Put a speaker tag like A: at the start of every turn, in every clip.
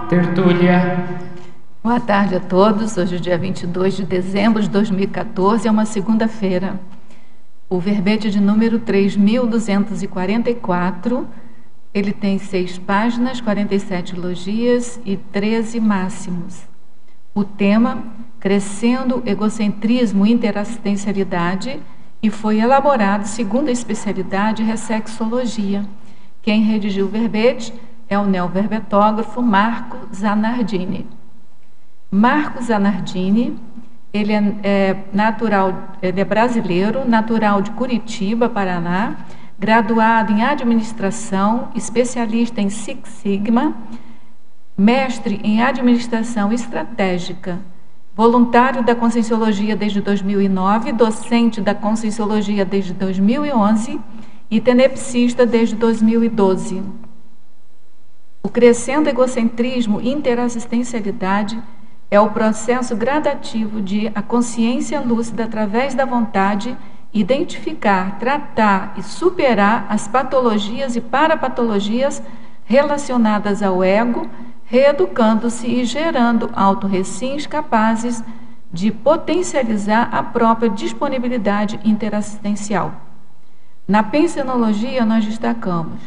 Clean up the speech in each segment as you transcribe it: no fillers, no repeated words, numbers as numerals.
A: Tertúlia.
B: Boa tarde a todos. Hoje é dia 22 de dezembro de 2014, é uma segunda-feira. O verbete de número 3.244, ele tem 6 páginas, 47 elogias e 13 máximos. O tema, crescendo egocentrismo e interassistencialidade, e foi elaborado segundo a especialidade ressexologia. Quem redigiu o verbete é o neoverbetógrafo Marco Zanardini. Marco Zanardini, ele é brasileiro, natural de Curitiba, Paraná, graduado em administração, especialista em Six Sigma, mestre em administração estratégica, voluntário da Conscienciologia desde 2009, docente da Conscienciologia desde 2011 e tenepsista desde 2012. O crescendo egocentrismo e interassistencialidade é o processo gradativo de a consciência lúcida, através da vontade, identificar, tratar e superar as patologias e parapatologias relacionadas ao ego, reeducando-se e gerando autorrecins capazes de potencializar a própria disponibilidade interassistencial. Na pensenologia, nós destacamos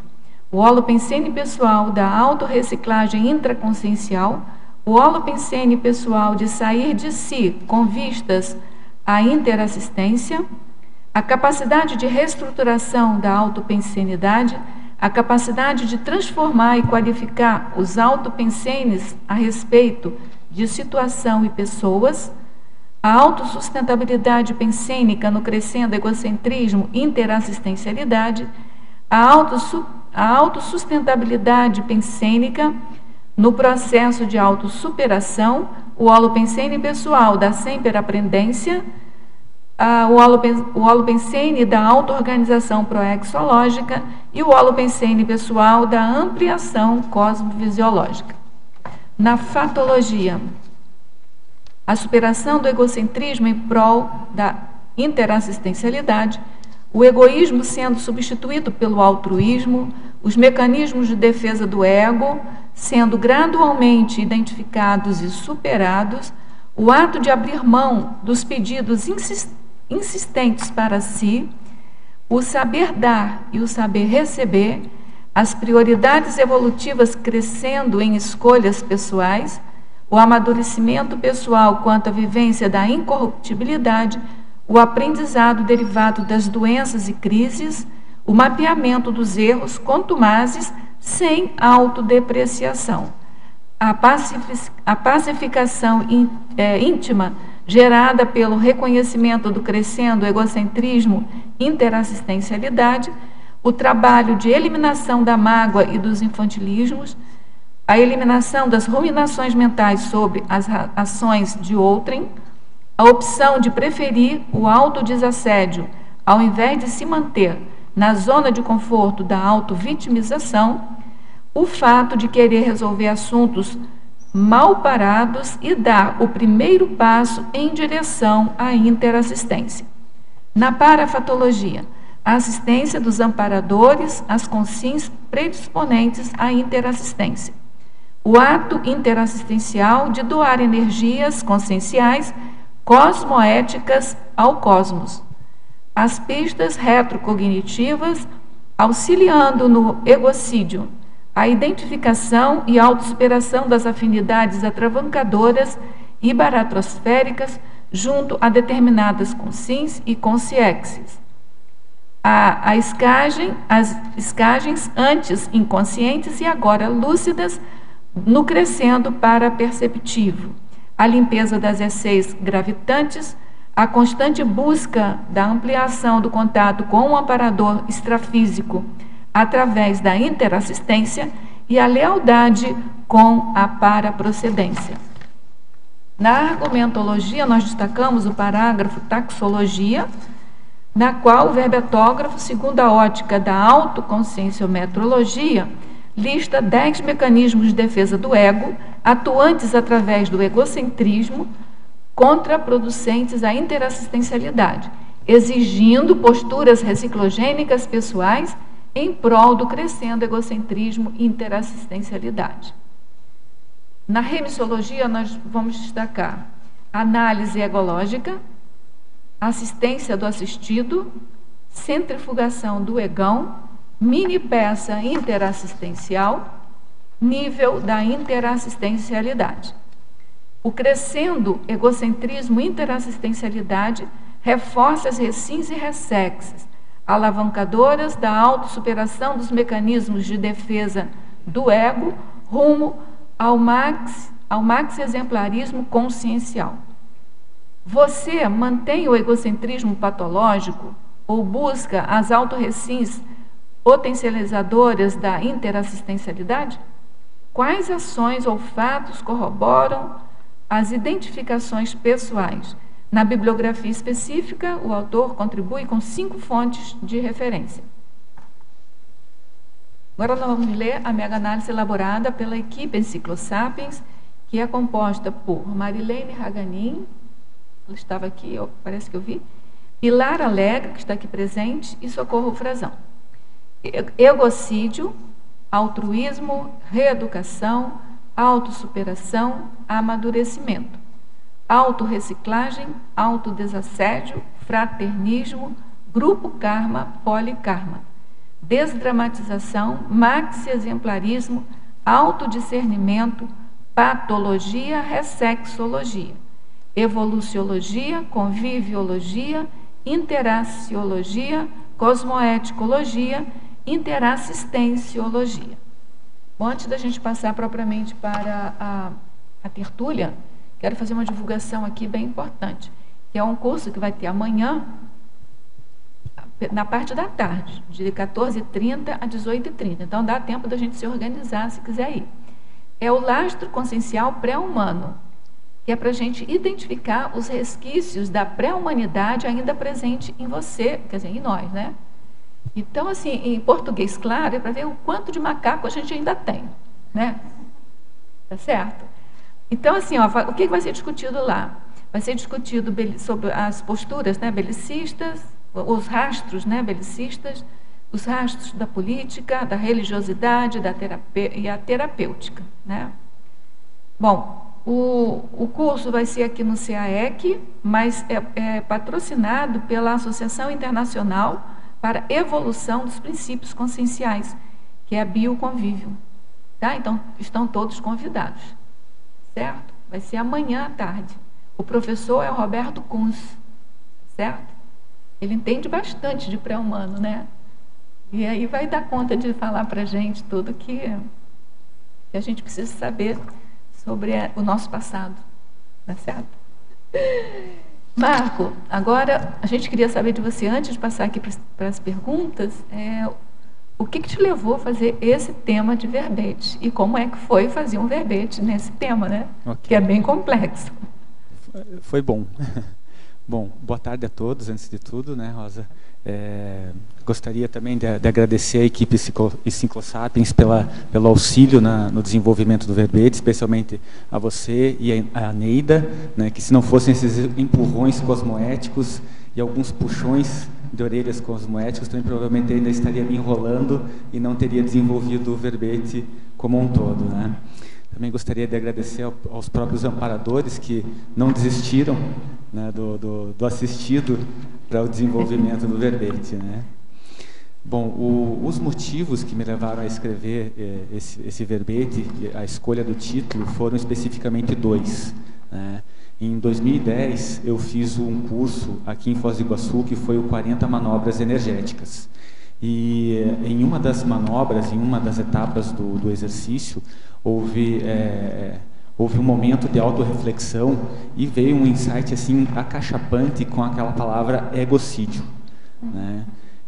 B: o holopensene pessoal da autorreciclagem intraconsciencial, o holopensene pessoal de sair de si com vistas à interassistência, a capacidade de reestruturação da autopensenidade, a capacidade de transformar e qualificar os autopensenes a respeito de situação e pessoas, a autossustentabilidade pensênica no crescendo egocentrismo e interassistencialidade, a autossustentabilidade pensênica no processo de autossuperação, o holopensene pessoal da sempre-aprendência, o holopensene da auto-organização proexológica e o holopensene pessoal da ampliação cosmofisiológica. Na fatologia, a superação do egocentrismo em prol da interassistencialidade, o egoísmo sendo substituído pelo altruísmo, os mecanismos de defesa do ego sendo gradualmente identificados e superados, o ato de abrir mão dos pedidos insistentes para si, o saber dar e o saber receber, as prioridades evolutivas crescendo em escolhas pessoais, o amadurecimento pessoal quanto à vivência da incorruptibilidade, o aprendizado derivado das doenças e crises, o mapeamento dos erros contumazes sem autodepreciação, a pacificação íntima gerada pelo reconhecimento do crescendo egocentrismo e interassistencialidade, o trabalho de eliminação da mágoa e dos infantilismos, a eliminação das ruminações mentais sobre as ações de outrem, a opção de preferir o autodesassédio ao invés de se manter na zona de conforto da autovitimização, o fato de querer resolver assuntos mal parados e dar o primeiro passo em direção à interassistência. Na parafatologia, a assistência dos amparadores às consciências predisponentes à interassistência. O ato interassistencial de doar energias conscienciais cosmoéticas ao cosmos. As pistas retrocognitivas auxiliando no egocídio, a identificação e autossuperação das afinidades atravancadoras e baratrosféricas junto a determinadas consciências e consciexes. As escagens antes inconscientes e agora lúcidas no crescendo para perceptivo, a limpeza das essências gravitantes, a constante busca da ampliação do contato com o amparador extrafísico através da interassistência e a lealdade com a paraprocedência. Na argumentologia, nós destacamos o parágrafo taxologia, na qual o verbetógrafo, segundo a ótica da autoconscienciometrologia, lista 10 mecanismos de defesa do ego, atuantes através do egocentrismo, contraproducentes à interassistencialidade, exigindo posturas reciclogênicas pessoais em prol do crescendo egocentrismo e interassistencialidade. Na remissiologia, nós vamos destacar análise egológica, assistência do assistido, centrifugação do egão, mini peça interassistencial, nível da interassistencialidade. O crescendo egocentrismo e interassistencialidade reforça as recins e ressexes, alavancadoras da autossuperação dos mecanismos de defesa do ego rumo ao maxi exemplarismo consciencial. Você mantém o egocentrismo patológico ou busca as autorrecins potencializadoras da interassistencialidade? Quais ações ou fatos corroboram as identificações pessoais? Na bibliografia específica, o autor contribui com 5 fontes de referência. Agora nós vamos ler a mega-análise elaborada pela equipe Enciclosapiens, que é composta por Marilene Haganin, ela estava aqui, parece que eu vi, Pilar Alegre, que está aqui presente, e Socorro Frazão. Egocídio, altruísmo, reeducação, autossuperação, amadurecimento. Autorreciclagem, autodesassédio, fraternismo, grupo karma, polikarma. Desdramatização, maxi-exemplarismo, autodiscernimento, patologia, ressexologia. Evoluciologia, conviviologia, interaciologia, cosmoeticologia, interassistenciologia. Bom, antes da gente passar propriamente para a tertúlia, quero fazer uma divulgação aqui bem importante, que é um curso que vai ter amanhã, na parte da tarde, de 14h30 a 18h30. Então, dá tempo da gente se organizar, se quiser ir. É o lastro consciencial pré-humano, que é para a gente identificar os resquícios da pré-humanidade ainda presente em você, quer dizer, em nós, né? Então, assim, em português claro, é para ver o quanto de macaco a gente ainda tem, né? Tá certo? Então, assim, ó, o que vai ser discutido lá? Vai ser discutido sobre as posturas, né, belicistas, os rastros, né, belicistas, os rastros da política, da religiosidade e a terapêutica, né? Bom, o curso vai ser aqui no CAEC, mas é patrocinado pela Associação Internacional para a Evolução dos Princípios Conscienciais, que é a Bioconvívio. Tá? Então, estão todos convidados. Certo? Vai ser amanhã à tarde. O professor é o Roberto Kunz. Certo? Ele entende bastante de pré-humano, né? E aí vai dar conta de falar para a gente tudo que a gente precisa saber sobre o nosso passado. Tá certo? Marco, agora a gente queria saber de você, antes de passar aqui para as perguntas, o que te levou a fazer esse tema de verbete? E como é que foi fazer um verbete nesse tema, né? Okay. Que é bem complexo.
A: Foi bom. Bom, boa tarde a todos, antes de tudo, né, Rosa? Gostaria também de agradecer a equipe Enciclosapiens pelo auxílio no desenvolvimento do verbete, especialmente a você e a Neida, né, que se não fossem esses empurrões cosmoéticos e alguns puxões de orelhas cosmoéticos, também provavelmente ainda estaria me enrolando e não teria desenvolvido o verbete como um todo, né? Também gostaria de agradecer aos próprios amparadores que não desistiram, né, do assistido para o desenvolvimento do verbete, né? Bom, os motivos que me levaram a escrever esse verbete, a escolha do título, foram especificamente 2, né? Em 2010, eu fiz um curso aqui em Foz do Iguaçu, que foi o 40 Manobras Energéticas. E em uma das manobras, em uma das etapas do exercício, houve um momento de autorreflexão e veio um insight assim acachapante com aquela palavra egocídio, né?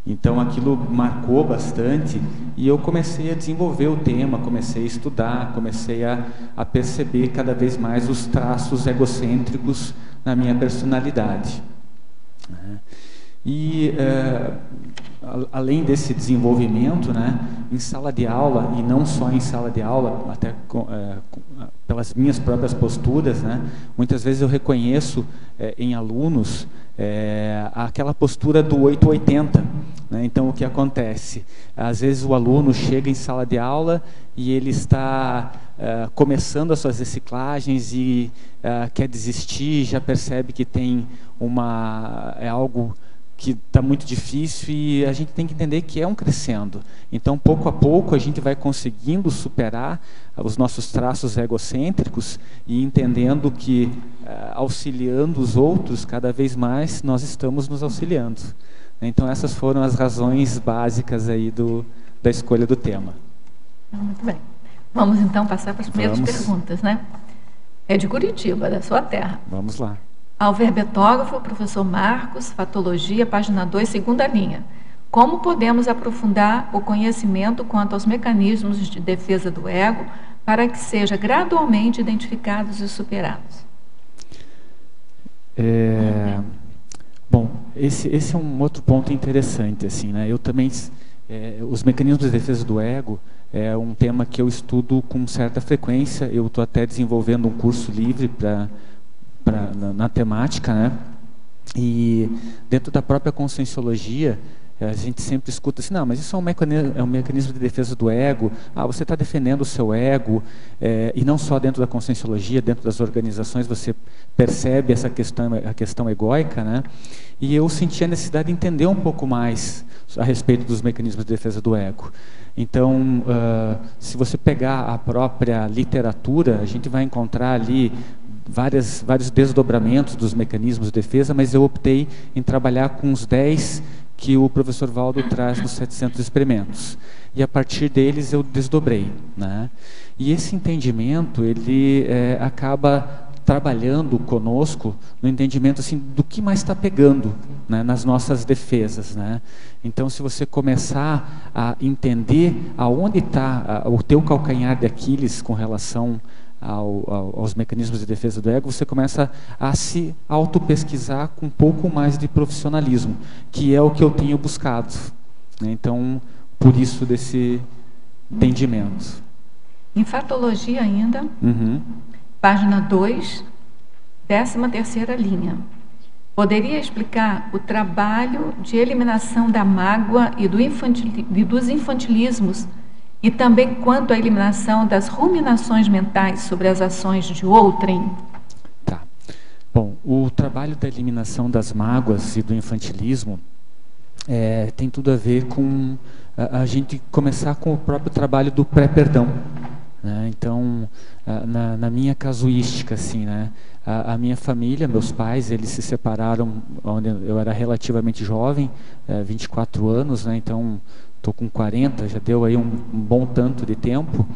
A: Então aquilo marcou bastante e eu comecei a desenvolver o tema, comecei a estudar, comecei a perceber cada vez mais os traços egocêntricos na minha personalidade, né? E além desse desenvolvimento, né, em sala de aula, e não só em sala de aula, até pelas minhas próprias posturas, né, muitas vezes eu reconheço em alunos aquela postura do 880. Né? Então, o que acontece? Às vezes o aluno chega em sala de aula e ele está começando as suas reciclagens e quer desistir, já percebe que tem algo que está muito difícil, e a gente tem que entender que é um crescendo. Então, pouco a pouco, a gente vai conseguindo superar os nossos traços egocêntricos e entendendo que, auxiliando os outros, cada vez mais nós estamos nos auxiliando. Então, essas foram as razões básicas aí da escolha do tema.
B: Muito bem. Vamos, então, passar para as primeiras perguntas, né? É de Curitiba, da sua terra.
A: Vamos lá.
B: Ao verbetógrafo, professor Marcos, Fatologia, página 2, segunda linha. Como podemos aprofundar o conhecimento quanto aos mecanismos de defesa do ego para que seja gradualmente identificados e superados?
A: Bom, esse é um outro ponto interessante, assim, né? Eu também, os mecanismos de defesa do ego é um tema que eu estudo com certa frequência. Eu estou até desenvolvendo um curso livre na temática, né? E dentro da própria conscienciologia, a gente sempre escuta assim, não, mas isso é um mecanismo de defesa do ego. Você está defendendo o seu ego, e não só dentro da conscienciologia, dentro das organizações você percebe a questão egóica, né? E eu senti a necessidade de entender um pouco mais a respeito dos mecanismos de defesa do ego. Então, se você pegar a própria literatura, a gente vai encontrar ali vários desdobramentos dos mecanismos de defesa, mas eu optei em trabalhar com os 10 que o professor Valdo traz nos 700 experimentos. E a partir deles eu desdobrei, né? E esse entendimento, ele acaba trabalhando conosco no entendimento assim, do que mais está pegando, né, nas nossas defesas, né? Então, se você começar a entender aonde está o teu calcanhar de Aquiles com relação aos mecanismos de defesa do ego, você começa a se auto-pesquisar com um pouco mais de profissionalismo, que é o que eu tenho buscado, né? Então, por isso desse entendimento.
B: Em Fatologia ainda, página 2, 13ª linha. Poderia explicar o trabalho de eliminação da mágoa e dos infantilismos, e também quanto à eliminação das ruminações mentais sobre as ações de outrem?
A: Tá. Bom, o trabalho da eliminação das mágoas e do infantilismo tem tudo a ver com a gente começar com o próprio trabalho do pré-perdão, né? Então, na minha casuística, assim, né? A minha família, meus pais, eles se separaram quando eu era relativamente jovem, 24 anos, né? Então, estou com 40, já deu aí um bom tanto de tempo.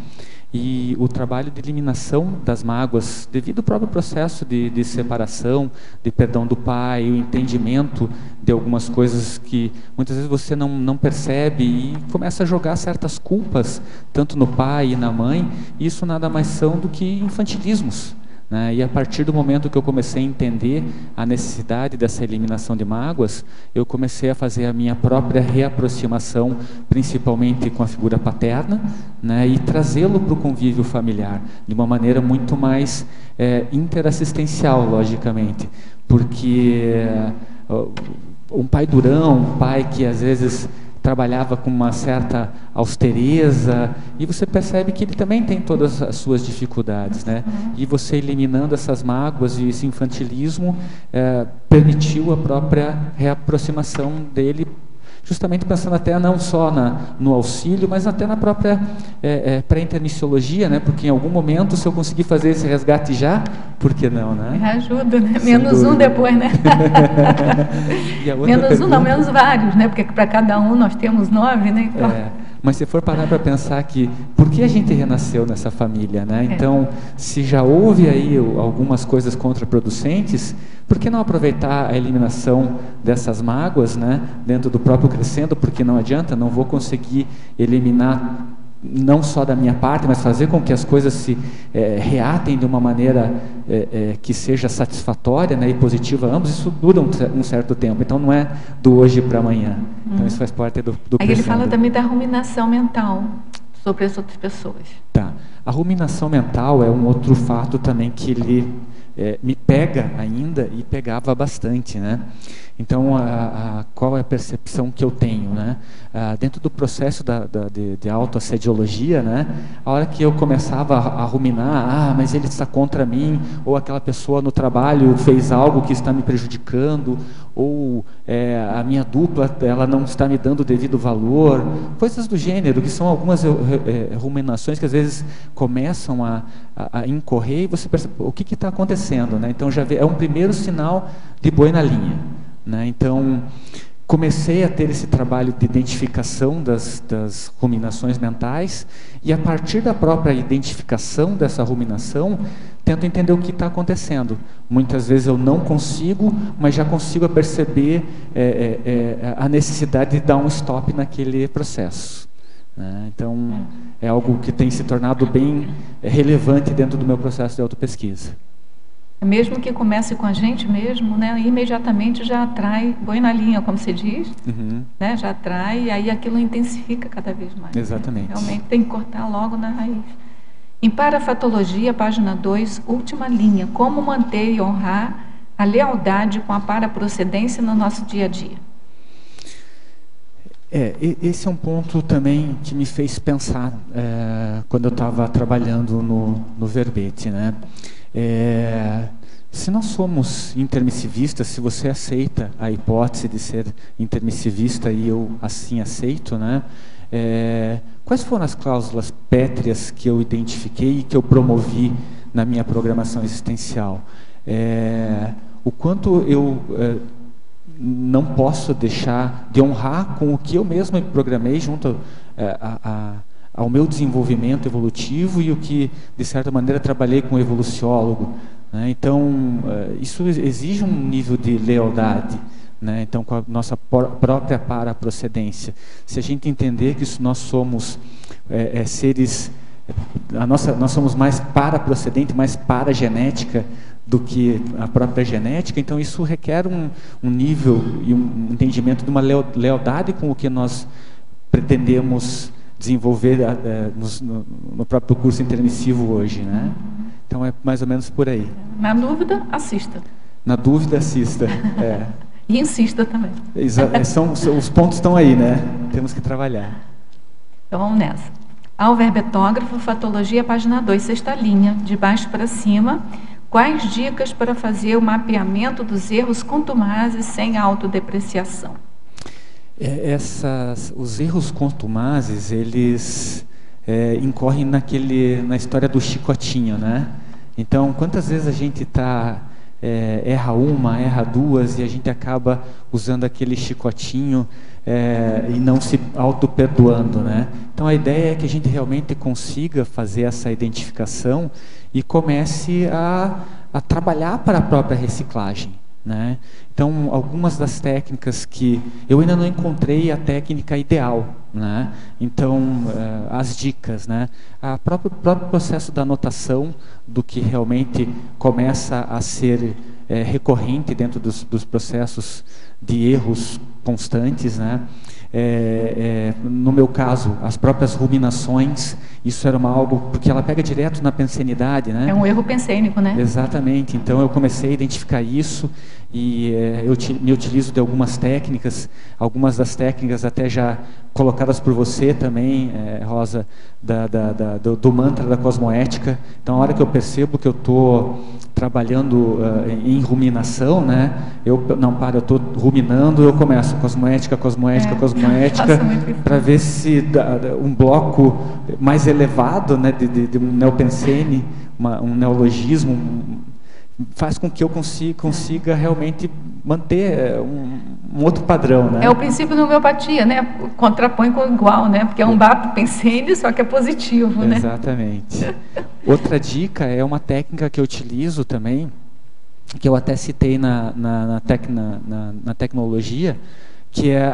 A: E o trabalho de eliminação das mágoas, devido ao próprio processo de separação, de perdão do pai, o entendimento de algumas coisas que muitas vezes você não percebe e começa a jogar certas culpas, tanto no pai e na mãe, e isso nada mais são do que infantilismos, né? E a partir do momento que eu comecei a entender a necessidade dessa eliminação de mágoas, eu comecei a fazer a minha própria reaproximação, principalmente com a figura paterna, né? E trazê-lo para o convívio familiar, de uma maneira muito mais interassistencial, logicamente, porque um pai durão, um pai que às vezes trabalhava com uma certa austereza, e você percebe que ele também tem todas as suas dificuldades, né? E você eliminando essas mágoas e esse infantilismo permitiu a própria reaproximação dele, justamente pensando até não só no auxílio, mas até na própria pré-intermissiologia, né? Porque em algum momento, se eu conseguir fazer esse resgate já, por que não, né?
B: Ajuda, né? Menos um depois, né? Menos um, não, menos vários, né? Porque para cada um nós temos 9, né? Então...
A: Mas se for parar para pensar que, por que a gente renasceu nessa família, né? Então, se já houve aí algumas coisas contraproducentes, por que não aproveitar a eliminação dessas mágoas, né? Dentro do próprio crescendo, porque não adianta, não vou conseguir eliminar não só da minha parte, mas fazer com que as coisas se reatem de uma maneira que seja satisfatória, né, e positiva a ambos, isso dura um certo tempo. Então não é do hoje para amanhã. Então isso faz parte do
B: Aí ele fala também da ruminação mental sobre as outras pessoas.
A: Tá. A ruminação mental é um outro fato também que ele me pega ainda e pegava bastante, né? Então, qual é a percepção que eu tenho, né? Dentro do processo de autoassediologia, né? A hora que eu começava a ruminar, mas ele está contra mim, ou aquela pessoa no trabalho fez algo que está me prejudicando, ou a minha dupla, ela não está me dando o devido valor, coisas do gênero, que são algumas ruminações que às vezes começam a incorrer e você percebe o que está acontecendo, né? Então já é um primeiro sinal de boi na linha, né? Então comecei a ter esse trabalho de identificação das ruminações mentais e a partir da própria identificação dessa ruminação tento entender o que está acontecendo. Muitas vezes eu não consigo, mas já consigo perceber a necessidade de dar um stop naquele processo, né? Então é algo que tem se tornado bem relevante dentro do meu processo de autopesquisa.
B: Mesmo que comece com a gente mesmo, né, imediatamente já atrai boi na linha, como se diz, né, já atrai e aí aquilo intensifica cada vez mais.
A: Exatamente.
B: Né? Realmente tem que cortar logo na raiz. Em Parafatologia, página 2, última linha, como manter e honrar a lealdade com a paraprocedência no nosso dia a dia.
A: Esse é um ponto também que me fez pensar quando eu estava trabalhando no verbete, né? Se nós somos intermissivistas, se você aceita a hipótese de ser intermissivista e eu assim aceito, né? Quais foram as cláusulas pétreas que eu identifiquei e que eu promovi na minha programação existencial? O quanto eu não posso deixar de honrar com o que eu mesmo me programei junto ao meu desenvolvimento evolutivo e o que, de certa maneira, trabalhei com o evoluciólogo, né? Então, isso exige um nível de lealdade, né? Então, com a nossa própria paraprocedência. Se a gente entender que nós somos seres, nós somos mais paraprocedente, mais paragenética do que a própria genética, então isso requer um nível e um entendimento de uma lealdade com o que nós pretendemos desenvolver no próprio curso intermissivo hoje, né? Então é mais ou menos por aí.
B: Na dúvida, assista.
A: Na dúvida, assista.
B: E insista também.
A: Os pontos estão aí, né? Temos que trabalhar.
B: Então vamos nessa. Ao verbetógrafo, Fatologia, página 2, sexta linha, de baixo para cima. Quais dicas para fazer o mapeamento dos erros contumazes sem autodepreciação? Os erros contumazes, eles incorrem na história do chicotinho, né? Então, quantas vezes a gente erra uma, erra duas e a gente acaba usando aquele chicotinho e não se auto-perdoando, né? Então, a ideia é que a gente realmente consiga fazer essa identificação e comece a trabalhar para a própria reciclagem, né? Então, algumas das técnicas que eu ainda não encontrei a técnica ideal, né? Então, as dicas, né? O próprio processo da anotação do que realmente começa a ser recorrente dentro dos processos de erros constantes, né? No meu caso, as próprias ruminações, isso era algo, porque ela pega direto na pensenidade, né? É um erro pensênico, né? Exatamente, então eu comecei a identificar isso e eu me utilizo de algumas técnicas, algumas das técnicas até já colocadas por você também, Rosa, do mantra da cosmoética. Então, a hora que eu percebo que eu estou trabalhando em ruminação, né? Eu estou ruminando, eu começo cosmoética, para ver se um bloco mais elevado, né, de um neopensene, um neologismo, faz com que eu consiga realmente manter um outro padrão, né? É o princípio da homeopatia, né? Contrapõe com o igual, né? Porque é um bato pensene, só que é positivo, né? Exatamente. Outra dica é uma técnica que eu utilizo também, que eu até citei na tecnologia, que é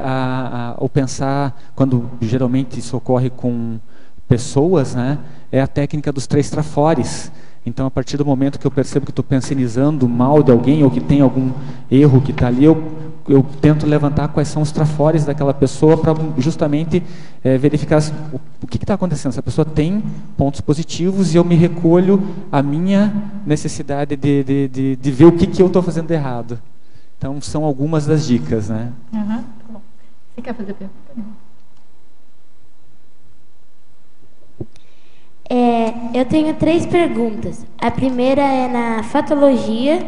B: o pensar, quando geralmente isso ocorre com
A: pessoas, né, é a técnica dos 3 trafores. Então, a partir do momento que eu percebo que estou pensionizando mal de alguém ou que tem algum erro que está ali, eu tento levantar quais são os trafores daquela pessoa para justamente verificar o que está acontecendo. Se a pessoa tem pontos positivos e eu me recolho a minha necessidade de ver o que eu estou fazendo de errado. Então, são algumas das dicas, né?
B: Uhum, tá bom. Você quer fazer pergunta?
C: Eu tenho 3 perguntas. A primeira é na fatologia,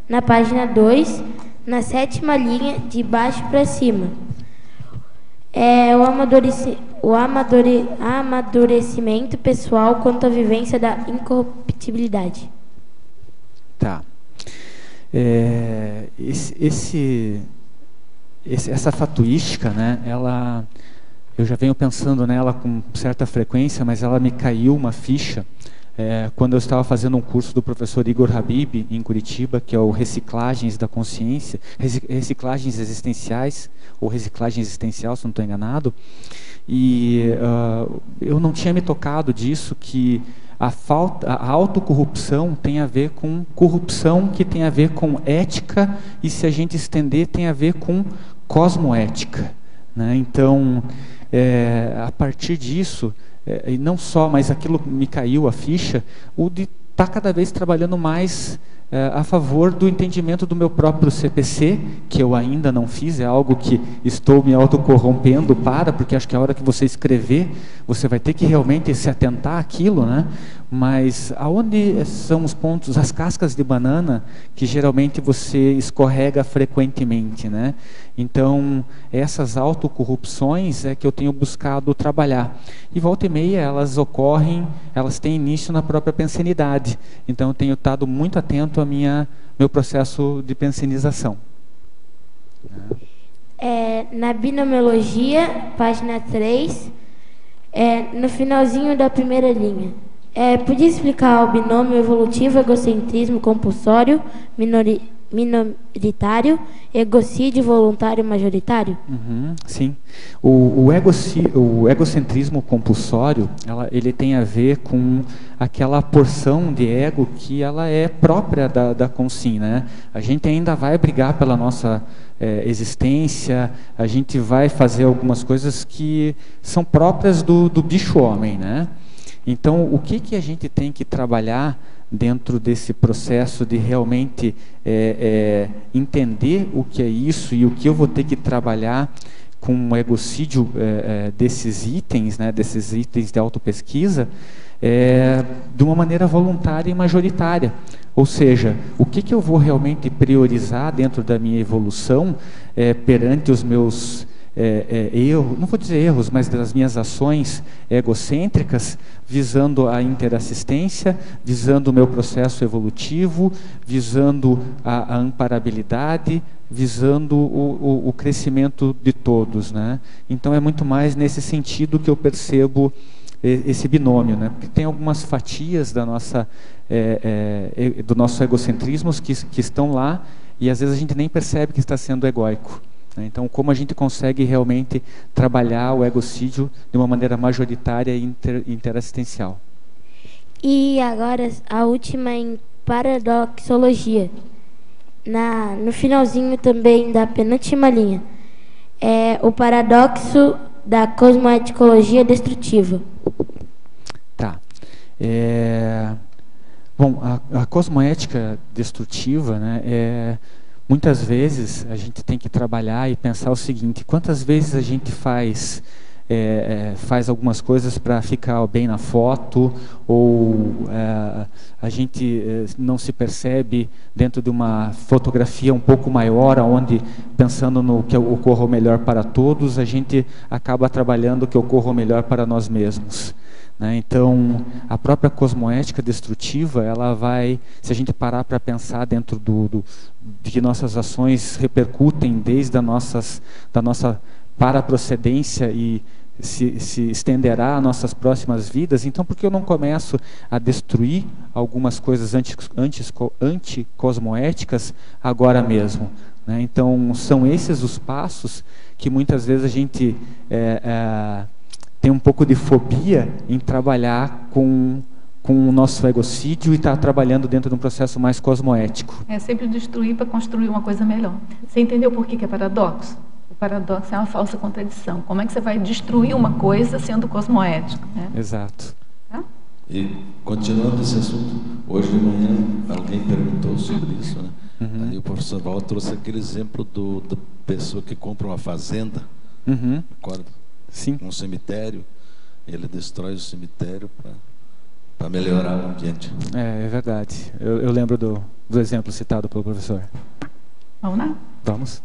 C: na página 2, na 7ª linha, de baixo para cima. O amadurecimento pessoal quanto à vivência da incorruptibilidade.
A: Tá. Essa fatuística, né, eu já venho pensando nela com certa frequência, mas ela me caiu uma ficha quando eu estava fazendo um curso do professor Igor Habib, em Curitiba, que é o Reciclagens da Consciência, Reciclagens Existenciais, ou Reciclagem Existencial, se não estou enganado, e eu não tinha me tocado disso, que a autocorrupção tem a ver com corrupção, que tem a ver com ética, e se a gente estender, tem a ver com cosmoética, né? Então, a partir disso, e não só, mas aquilo me caiu a ficha, o de estar cada vez trabalhando mais a favor do entendimento do meu próprio CPC, que eu ainda não fiz, é algo que estou me autocorrompendo porque acho que a hora que você escrever, você vai ter que realmente se atentar àquilo, né? Mas aonde são os pontos, as cascas de banana, que geralmente você escorrega frequentemente, né? Então, essas autocorrupções é que eu tenho buscado trabalhar. E volta e meia, elas têm início na própria pensenidade. Então, eu tenho estado muito atento ao meu processo de pensionização.
C: Na binomiologia, página 3, no finalzinho da primeira linha. Podia explicar o binômio evolutivo, egocentrismo compulsório, minoritário, egocídio voluntário majoritário?
A: Sim. O egocentrismo compulsório, ele tem a ver com aquela porção de ego que ela é própria da consciência, né? A gente ainda vai brigar pela nossa existência, a gente vai fazer algumas coisas que são próprias do bicho-homem, né? Então, o que a gente tem que trabalhar dentro desse processo de realmente entender o que é isso e o que eu vou ter que trabalhar com o egocídio desses itens, né, desses itens de autopesquisa, de uma maneira voluntária e majoritária. Ou seja, o que eu vou realmente priorizar dentro da minha evolução perante os meus erros, não vou dizer erros, mas das minhas ações egocêntricas, visando a interassistência, visando o meu processo evolutivo, visando a amparabilidade, visando o crescimento de todos, né? Então é muito mais nesse sentido que eu percebo esse binômio, né? Porque tem algumas fatias da do nosso egocentrismo que estão lá e às vezes a gente nem percebe que está sendo egóico. Então, como a gente consegue realmente trabalhar o egocídio de uma maneira majoritária e interassistencial?
C: E agora, a última em paradoxologia. No finalzinho também da penúltima linha. O paradoxo da cosmoeticologia destrutiva.
A: Tá. Bom, a cosmoética destrutiva, né, muitas vezes a gente tem que trabalhar e pensar o seguinte: quantas vezes a gente faz algumas coisas para ficar bem na foto, ou a gente não se percebe dentro de uma fotografia um pouco maior, onde, pensando no que ocorra o melhor para todos, a gente acaba trabalhando o que ocorra o melhor para nós mesmos. Então, a própria cosmoética destrutiva, ela vai, se a gente parar para pensar dentro de que nossas ações repercutem desde da nossa paraprocedência e se estenderá a nossas próximas vidas, então por que eu não começo a destruir algumas coisas anticosmoéticas agora mesmo? Então, são esses os passos que muitas vezes a gente tem um pouco de fobia em trabalhar com o nosso egocídio e estar trabalhando dentro de um processo mais cosmoético.
B: É sempre destruir para construir uma coisa melhor. Você entendeu por que é paradoxo? O paradoxo é uma falsa contradição. Como é que você vai destruir uma coisa sendo cosmoético, né?
A: Exato.
B: Tá?
D: E, continuando esse assunto, hoje de manhã alguém perguntou sobre isso, né? Aí o professor Val trouxe aquele exemplo da pessoa que compra uma fazenda, recorda?
A: Sim.
D: Um cemitério, ele destrói o cemitério para melhorar o ambiente.
A: É verdade. Eu lembro do exemplo citado pelo professor.
B: Vamos lá?
A: Vamos.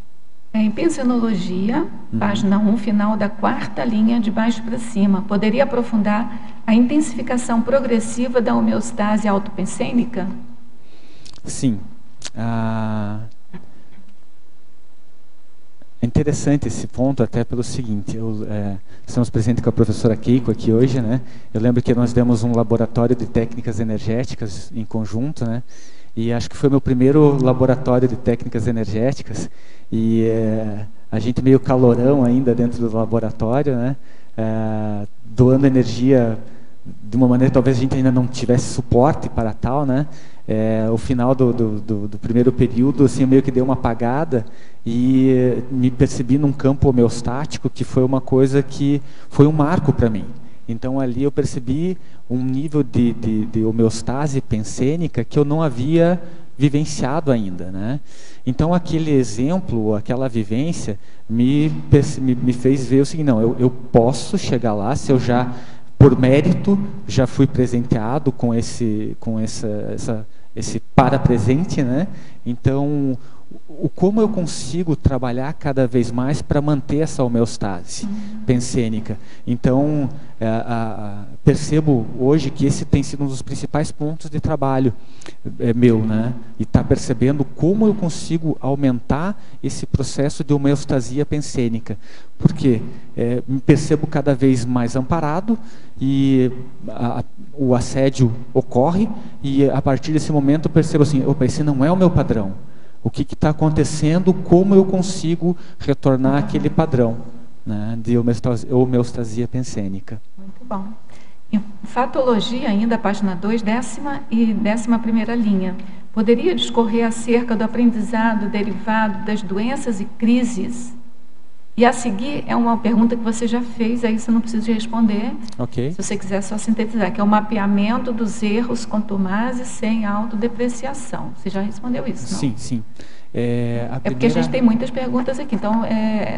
B: Em Pensionologia, página 1, final da 4ª linha, de baixo para cima, poderia aprofundar a intensificação progressiva da homeostase autopensênica?
A: Sim. É interessante esse ponto, até pelo seguinte, estamos presentes com a professora Keiko aqui hoje, né? Eu lembro que nós demos um laboratório de técnicas energéticas em conjunto, né? E acho que foi meu primeiro laboratório de técnicas energéticas, e a gente meio calorão ainda dentro do laboratório, né? Doando energia de uma maneira que talvez a gente ainda não tivesse suporte para tal, né? O final do primeiro período, assim, meio que deu uma apagada e me percebi num campo homeostático, que foi uma coisa que foi um marco para mim. Então ali eu percebi um nível de homeostase pensênica que eu não havia vivenciado ainda, né? Então aquele exemplo, aquela vivência me fez ver o seguinte: não, eu posso chegar lá, se eu já, por mérito, já fui presenteado com esse para-presente, né? Então, como eu consigo trabalhar cada vez mais para manter essa homeostase pensênica? Então, percebo hoje que esse tem sido um dos principais pontos de trabalho meu, né? E está percebendo como eu consigo aumentar esse processo de homeostasia pensênica. Porque me percebo cada vez mais amparado e o assédio ocorre, e a partir desse momento eu percebo assim: opa, esse não é o meu padrão. O que está acontecendo? Como eu consigo retornar àquele padrão, né, de homeostasia pensênica?
B: Muito bom. Em Fatologia, ainda, página 2, 10ª e 11ª linha. Poderia discorrer acerca do aprendizado derivado das doenças e crises? E a seguir é uma pergunta que você já fez, aí você não precisa responder.
A: Ok.
B: Se você quiser só sintetizar, que é o mapeamento dos erros contumazes sem autodepreciação. Você já respondeu isso, não?
A: Sim, sim.
B: Porque a gente tem muitas perguntas aqui. Então,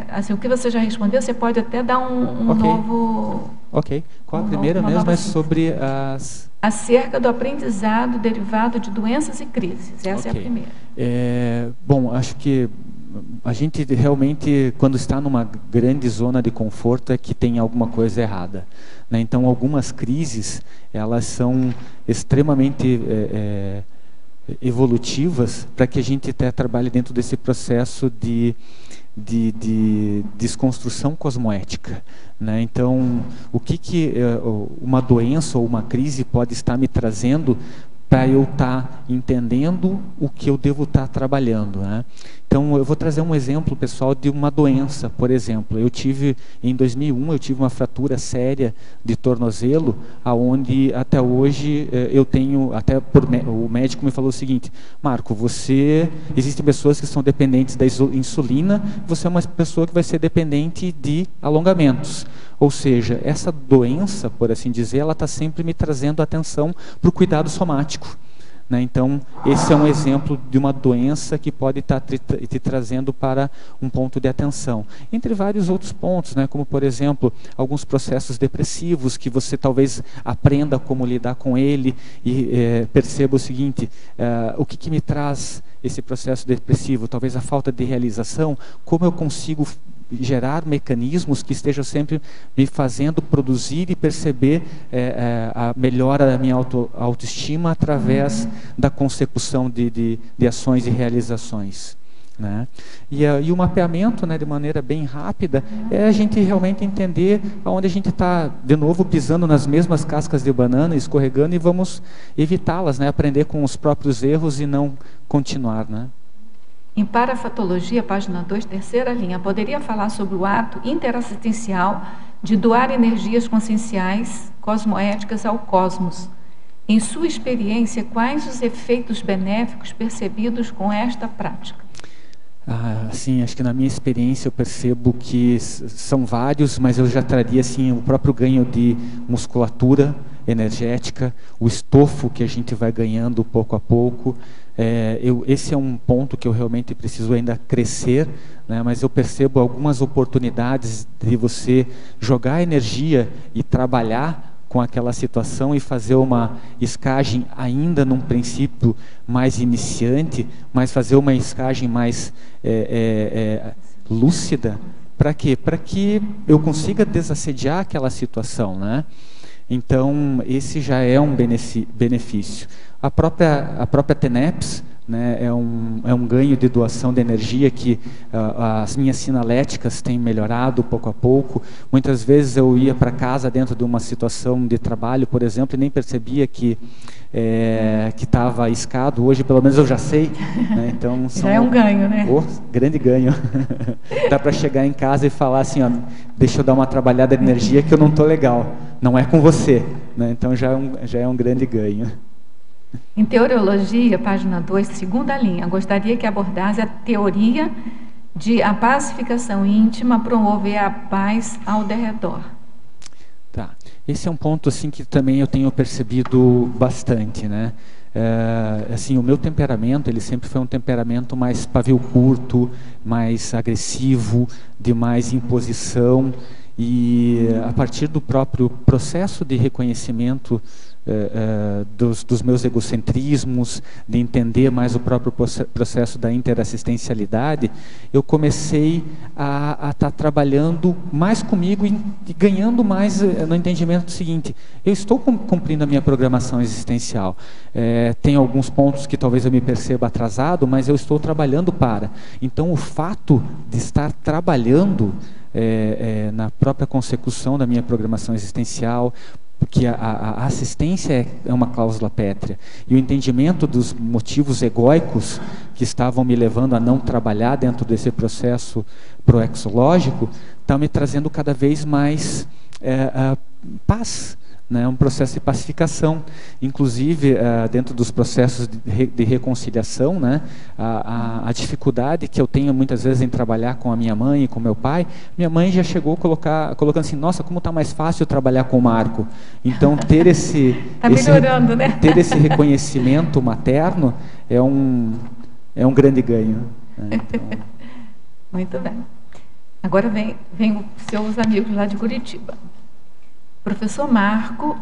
B: assim, o que você já respondeu, você pode até dar um novo...
A: Ok. Qual a primeira mesmo? É sobre as...
B: Acerca do aprendizado derivado de doenças e crises. Essa é a primeira.
A: Bom, acho que a gente realmente, quando está numa grande zona de conforto, é que tem alguma coisa errada, né? Então, algumas crises, elas são extremamente evolutivas para que a gente até trabalhe dentro desse processo de desconstrução cosmoética, né? Então, o que uma doença ou uma crise pode estar me trazendo para eu estar entendendo o que eu devo estar trabalhando, né? Então, eu vou trazer um exemplo, pessoal, de uma doença. Por exemplo, em 2001, eu tive uma fratura séria de tornozelo, aonde até hoje eu tenho, o médico me falou o seguinte: Marco, existem pessoas que são dependentes da insulina, você é uma pessoa que vai ser dependente de alongamentos. Ou seja, essa doença, por assim dizer, ela está sempre me trazendo atenção para o cuidado somático, né? Então, esse é um exemplo de uma doença que pode estar te trazendo para um ponto de atenção. Entre vários outros pontos, né? Como, por exemplo, alguns processos depressivos, que você talvez aprenda como lidar com ele e perceba o seguinte: o que me traz esse processo depressivo? Talvez a falta de realização. Como eu consigo gerar mecanismos que estejam sempre me fazendo produzir e perceber a melhora da minha autoestima através da consecução de ações e realizações, né? E o mapeamento, né, de maneira bem rápida, é a gente realmente entender aonde a gente está, de novo, pisando nas mesmas cascas de banana, escorregando, e vamos evitá-las, né? Aprender com os próprios erros e não continuar, né?
B: Em Parafatologia, página 2, 3ª linha, poderia falar sobre o ato interassistencial de doar energias conscienciais, cosmoéticas ao cosmos. Em sua experiência, quais os efeitos benéficos percebidos com esta prática?
A: Sim, acho que na minha experiência eu percebo que são vários, mas eu já traria assim, o próprio ganho de musculatura energética, o estofo que a gente vai ganhando pouco a pouco. Esse é um ponto que eu realmente preciso ainda crescer, né, mas eu percebo algumas oportunidades de você jogar energia e trabalhar com aquela situação e fazer uma escagem ainda num princípio mais iniciante, mas fazer uma escagem mais lúcida. Para quê? Para que eu consiga desassediar aquela situação, né? Então, esse já é um benefício. A própria TENEPS, né, é um ganho de doação de energia que as minhas sinaléticas têm melhorado pouco a pouco. Muitas vezes eu ia para casa dentro de uma situação de trabalho, por exemplo, e nem percebia que estava iscado. Hoje, pelo menos, eu já sei. Né? Então,
B: já é um ganho, né?
A: Grande ganho. Dá para chegar em casa e falar assim, ó, deixa eu dar uma trabalhada de energia que eu não estou legal. Não é com você. Né? Então, já é um grande ganho.
B: Em Teoriologia, página 2, segunda linha, gostaria que abordasse a teoria de a pacificação íntima promover a paz ao derredor.
A: Tá. Esse é um ponto assim que também eu tenho percebido bastante, né? Assim, o meu temperamento, ele sempre foi um temperamento mais pavio curto, mais agressivo, de mais imposição, e a partir do próprio processo de reconhecimento dos meus egocentrismos, de entender mais o próprio processo da interassistencialidade, eu comecei a estar trabalhando mais comigo e ganhando mais no entendimento do seguinte: eu estou cumprindo a minha programação existencial. Tem alguns pontos que talvez eu me perceba atrasado, mas eu estou trabalhando para. Então, o fato de estar trabalhando na própria consecução da minha programação existencial, porque a assistência é uma cláusula pétrea, e o entendimento dos motivos egóicos que estavam me levando a não trabalhar dentro desse processo proexológico, está me trazendo cada vez mais paz, né? Um processo de pacificação. Inclusive, dentro dos processos de reconciliação, né? A dificuldade que eu tenho muitas vezes em trabalhar com a minha mãe e com meu pai, minha mãe já chegou colocando assim: nossa, como está mais fácil trabalhar com o Marco. Então, ter
B: melhorando, né?
A: Ter esse reconhecimento materno é um grande ganho. Né? Então...
B: Muito bem. Agora vem os seus amigos lá de Curitiba. Professor Marco,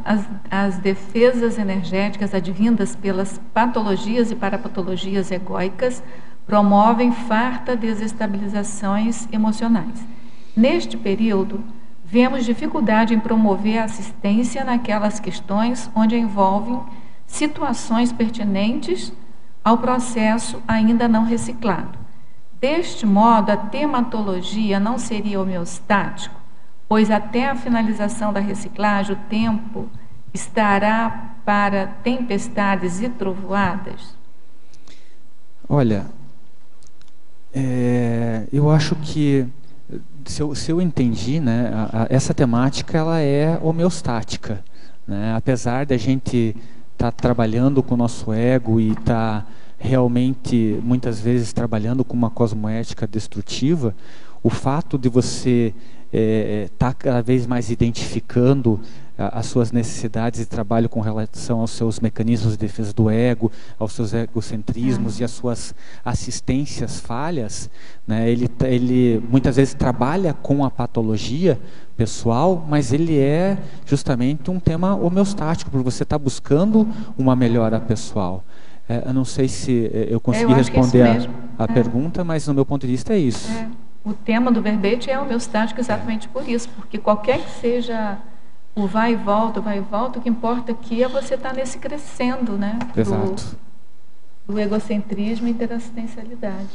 B: as defesas energéticas advindas pelas patologias e parapatologias egóicas promovem farta desestabilizações emocionais. Neste período, vemos dificuldade em promover a assistência naquelas questões onde envolvem situações pertinentes ao processo ainda não reciclado. Deste modo, a tematologia não seria homeostático, pois até a finalização da reciclagem o tempo estará para tempestades e trovoadas?
A: Olha, eu acho que, se eu entendi, né, essa temática ela é homeostática, né? Apesar de a gente estar trabalhando com o nosso ego e estar realmente, muitas vezes, trabalhando com uma cosmoética destrutiva, o fato de você está cada vez mais identificando as suas necessidades de trabalho com relação aos seus mecanismos de defesa do ego, aos seus egocentrismos e às suas assistências falhas, né? Ele muitas vezes trabalha com a patologia pessoal, mas ele é justamente um tema homeostático, porque você está buscando uma melhora pessoal. Eu não sei se eu consegui responder a pergunta, mas no meu ponto de vista é isso.
B: O tema do verbete é homeostático exatamente por isso, porque qualquer que seja o vai e volta, o que importa aqui é você estar nesse crescendo, né?
A: Exato.
B: Do egocentrismo e interassistencialidade.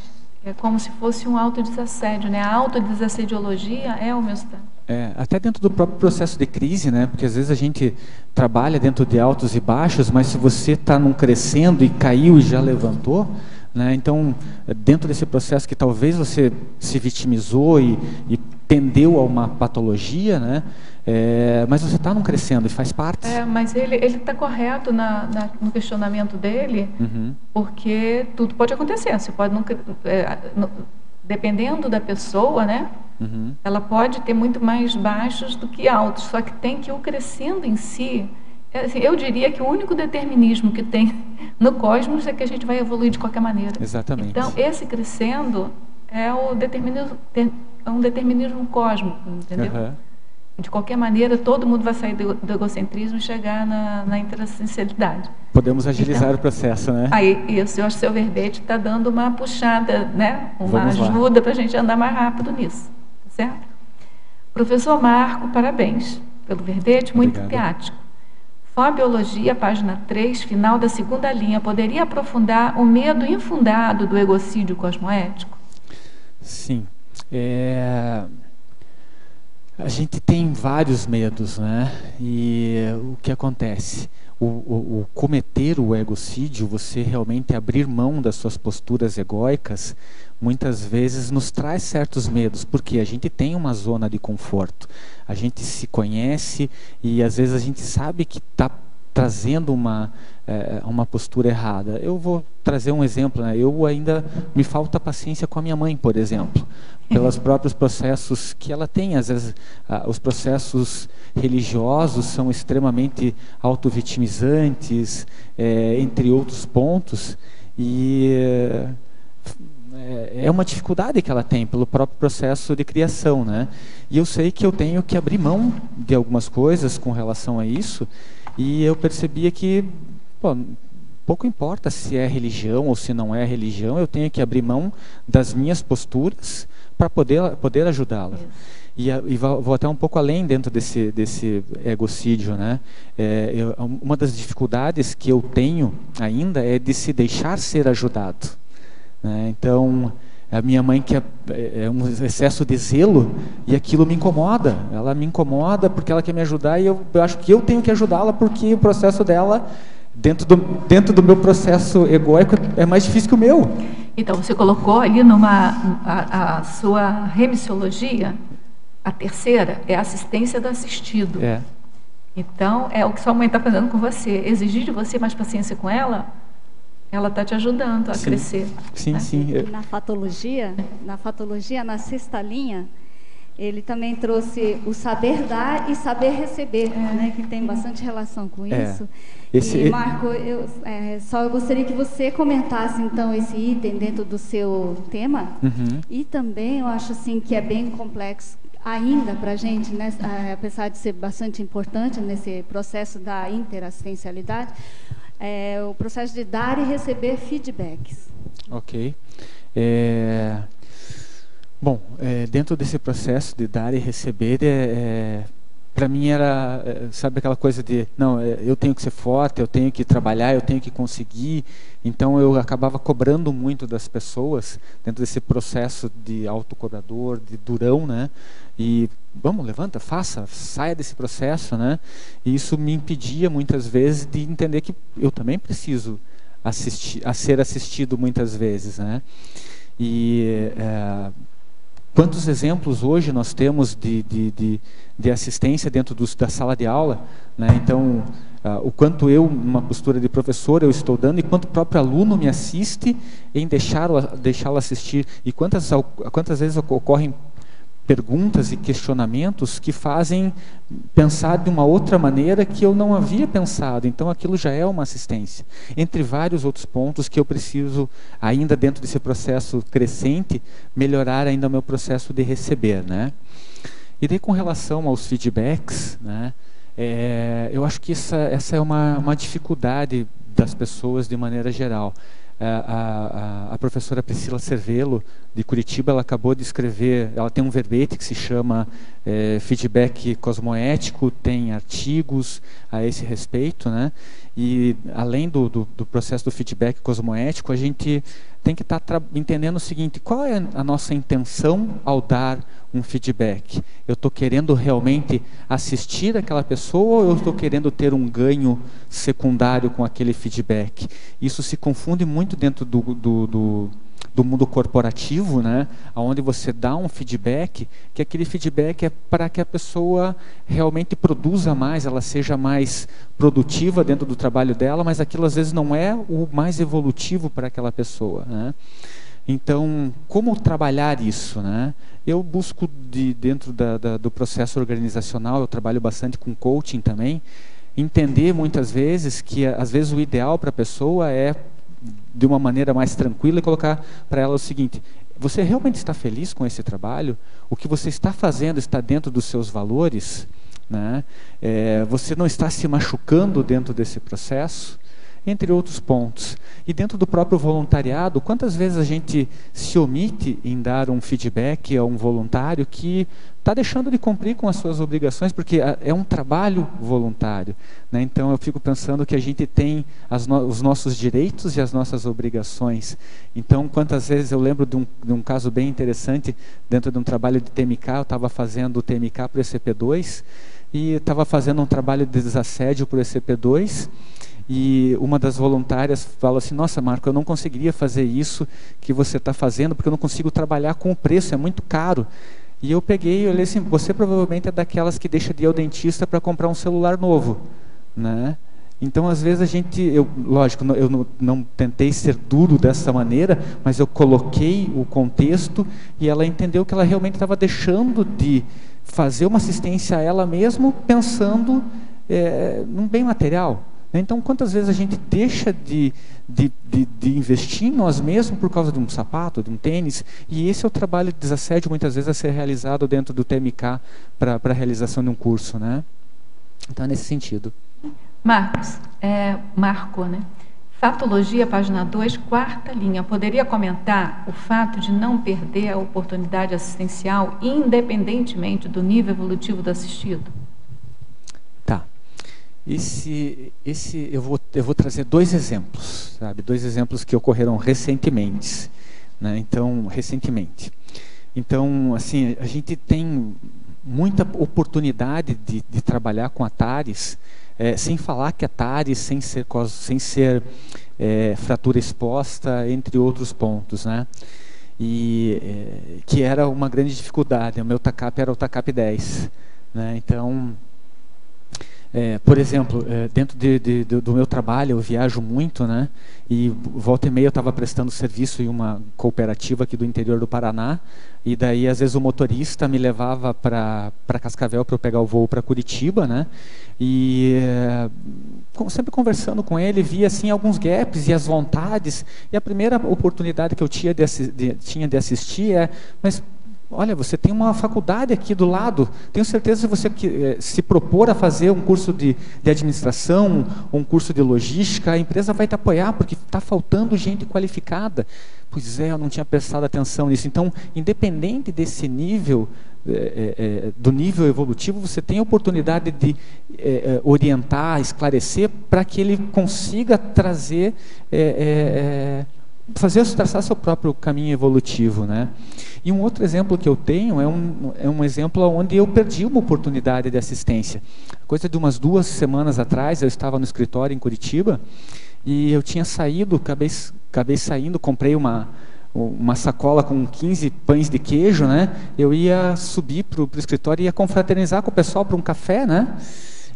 B: É como se fosse um autodesassédio, né? A autodesassediologia é homeostática.
A: Até dentro do próprio processo de crise, né? Porque às vezes a gente trabalha dentro de altos e baixos, mas se você está num crescendo e caiu e já levantou, né? Então, dentro desse processo que talvez você se vitimizou e tendeu a uma patologia, né? Mas você está num crescendo e faz parte.
B: Mas ele está correto no questionamento dele, porque tudo pode acontecer. Você pode dependendo da pessoa, né? Ela pode ter muito mais baixos do que altos. Só que tem que o crescendo em si. Assim, eu diria que o único determinismo que tem no cosmos é que a gente vai evoluir de qualquer maneira.
A: Exatamente.
B: Então, esse crescendo é um determinismo cósmico, entendeu? De qualquer maneira, todo mundo vai sair do egocentrismo e chegar na interassencialidade.
A: Podemos agilizar o processo, né?
B: Isso, eu acho que o seu verbete está dando uma puxada, né? Uma ajuda para a gente andar mais rápido nisso, tá certo? Professor Marco, parabéns pelo verbete, muito didático. Fobiologia, página 3, final da 2ª linha. Poderia aprofundar o medo infundado do egocídio cosmoético?
A: Sim. A gente tem vários medos, né? E o que acontece? O cometer o egocídio, você realmente abrir mão das suas posturas egóicas, muitas vezes nos traz certos medos, porque a gente tem uma zona de conforto, a gente se conhece e às vezes a gente sabe que está trazendo uma postura errada. Eu vou trazer um exemplo, né? Eu ainda me falta paciência com a minha mãe, por exemplo, pelos próprios processos que ela tem. Às vezes os processos religiosos são extremamente autovitimizantes, entre outros pontos, e é uma dificuldade que ela tem pelo próprio processo de criação, né? E eu sei que eu tenho que abrir mão de algumas coisas com relação a isso, e eu percebia que pouco importa se é religião ou se não é religião, eu tenho que abrir mão das minhas posturas para poder ajudá-la. E vou até um pouco além dentro desse egocídio, né? Uma das dificuldades que eu tenho ainda é de se deixar ser ajudado, né? Então, a minha mãe que é um excesso de zelo, e aquilo me incomoda. Ela me incomoda porque ela quer me ajudar, e eu acho que eu tenho que ajudá-la, porque o processo dela, dentro do meu processo egóico, é mais difícil que o meu.
B: Então, você colocou ali a sua remissiologia, a 3ª, é a assistência do assistido. Então, é o que sua mãe está fazendo com você. Exigir de você mais paciência com ela está te ajudando a crescer.
A: Sim,
B: né?
A: sim.
E: Na fatologia, na 6ª linha, ele também trouxe o saber dar e saber receber, né, que tem bastante relação com isso. E, Marco, eu gostaria que você comentasse, então, esse item dentro do seu tema. E também, eu acho assim, que é bem complexo ainda para a gente, né, apesar de ser bastante importante nesse processo da interassistencialidade, o processo de dar e receber feedbacks.
A: Ok. Bom, dentro desse processo de dar e receber, para mim era, sabe, aquela coisa de, não, eu tenho que ser forte, eu tenho que trabalhar, eu tenho que conseguir. Então eu acabava cobrando muito das pessoas dentro desse processo de autocobrador, de durão, né? E vamos, levanta, faça, saia desse processo, né? E isso me impedia muitas vezes de entender que eu também preciso ser assistido muitas vezes, né? E quantos exemplos hoje nós temos de assistência dentro da sala de aula, né? Então, o quanto eu, numa postura de professor, eu estou dando, e quanto o próprio aluno me assiste em deixá-lo assistir. E quantas vezes ocorrem perguntas e questionamentos que fazem pensar de uma outra maneira que eu não havia pensado. Então aquilo já é uma assistência. Entre vários outros pontos que eu preciso, ainda dentro desse processo crescente, melhorar ainda o meu processo de receber, né? E daí, com relação aos feedbacks, né, eu acho que essa é uma dificuldade das pessoas de maneira geral. A professora Priscila Cervello, de Curitiba, ela acabou de escrever, ela tem um verbete que se chama Feedback Cosmoético, tem artigos a esse respeito, né? E além do processo do feedback cosmoético, a gente tem que estar entendendo o seguinte: qual é a nossa intenção ao dar um feedback? Eu estou querendo realmente assistir aquela pessoa, ou eu estou querendo ter um ganho secundário com aquele feedback? Isso se confunde muito dentro do mundo corporativo, né, onde você dá um feedback, que aquele feedback é para que a pessoa realmente produza mais, ela seja mais produtiva dentro do trabalho dela, mas aquilo às vezes não é o mais evolutivo para aquela pessoa, né? Então, como trabalhar isso, né? Eu busco dentro do processo organizacional, eu trabalho bastante com coaching também, entender muitas vezes que às vezes o ideal para a pessoa é de uma maneira mais tranquila e colocar para ela o seguinte: você realmente está feliz com esse trabalho? O que você está fazendo está dentro dos seus valores, né? Você não está se machucando dentro desse processo? Entre outros pontos. E dentro do próprio voluntariado, quantas vezes a gente se omite em dar um feedback a um voluntário que está deixando de cumprir com as suas obrigações, porque é um trabalho voluntário, né? Então eu fico pensando que a gente tem os nossos direitos e as nossas obrigações. Então, quantas vezes eu lembro de um caso bem interessante, dentro de um trabalho de TMK, eu estava fazendo o TMK para o ECP2, e estava fazendo um trabalho de desassédio para o ECP2, e uma das voluntárias falou assim: nossa, Marco, eu não conseguiria fazer isso que você está fazendo, porque eu não consigo trabalhar com o preço, é muito caro. E eu peguei e olhei assim: você provavelmente é daquelas que deixa de ir ao dentista para comprar um celular novo, né? Então, às vezes lógico, eu não tentei ser duro dessa maneira, mas eu coloquei o contexto e ela entendeu que ela realmente estava deixando de fazer uma assistência a ela mesma, pensando num bem material. Então, quantas vezes a gente deixa de investir em nós mesmos por causa de um sapato, de um tênis? E esse é o trabalho de desassédio, muitas vezes, a ser realizado dentro do TMK para a realização de um curso, né? Então, é nesse sentido.
B: Marco, né? Fatologia, página 2, 4ª linha. Poderia comentar o fato de não perder a oportunidade assistencial, independentemente do nível evolutivo do assistido?
A: Tá. Eu vou trazer 2 exemplos, sabe? 2 exemplos que ocorreram recentemente, né? Então, assim, a gente tem muita oportunidade de trabalhar com a TARES, sem falar que a TARES, sem ser fratura exposta, entre outros pontos, né? E que era uma grande dificuldade. O meu TACAP era o TACAP 10, né? Então, por exemplo, dentro do meu trabalho, eu viajo muito, né? E volta e meia eu estava prestando serviço em uma cooperativa aqui do interior do Paraná, e daí às vezes o motorista me levava para Cascavel para eu pegar o voo para Curitiba, né? E sempre conversando com ele, via assim alguns gaps e as vontades, e a primeira oportunidade que eu tinha de assistir mas olha, você tem uma faculdade aqui do lado, tenho certeza que você se propor a fazer um curso de administração, um curso de logística, a empresa vai te apoiar, porque está faltando gente qualificada. Pois eu não tinha prestado atenção nisso. Então, independente desse nível, do nível evolutivo, você tem a oportunidade de orientar, esclarecer, para que ele consiga trazer... traçar seu próprio caminho evolutivo, né? E um outro exemplo que eu tenho é um exemplo onde eu perdi uma oportunidade de assistência. Coisa de umas 2 semanas atrás, eu estava no escritório em Curitiba e eu tinha saído, acabei saindo, comprei uma sacola com 15 pães de queijo, né? Eu ia subir para o escritório e ia confraternizar com o pessoal para um café, né?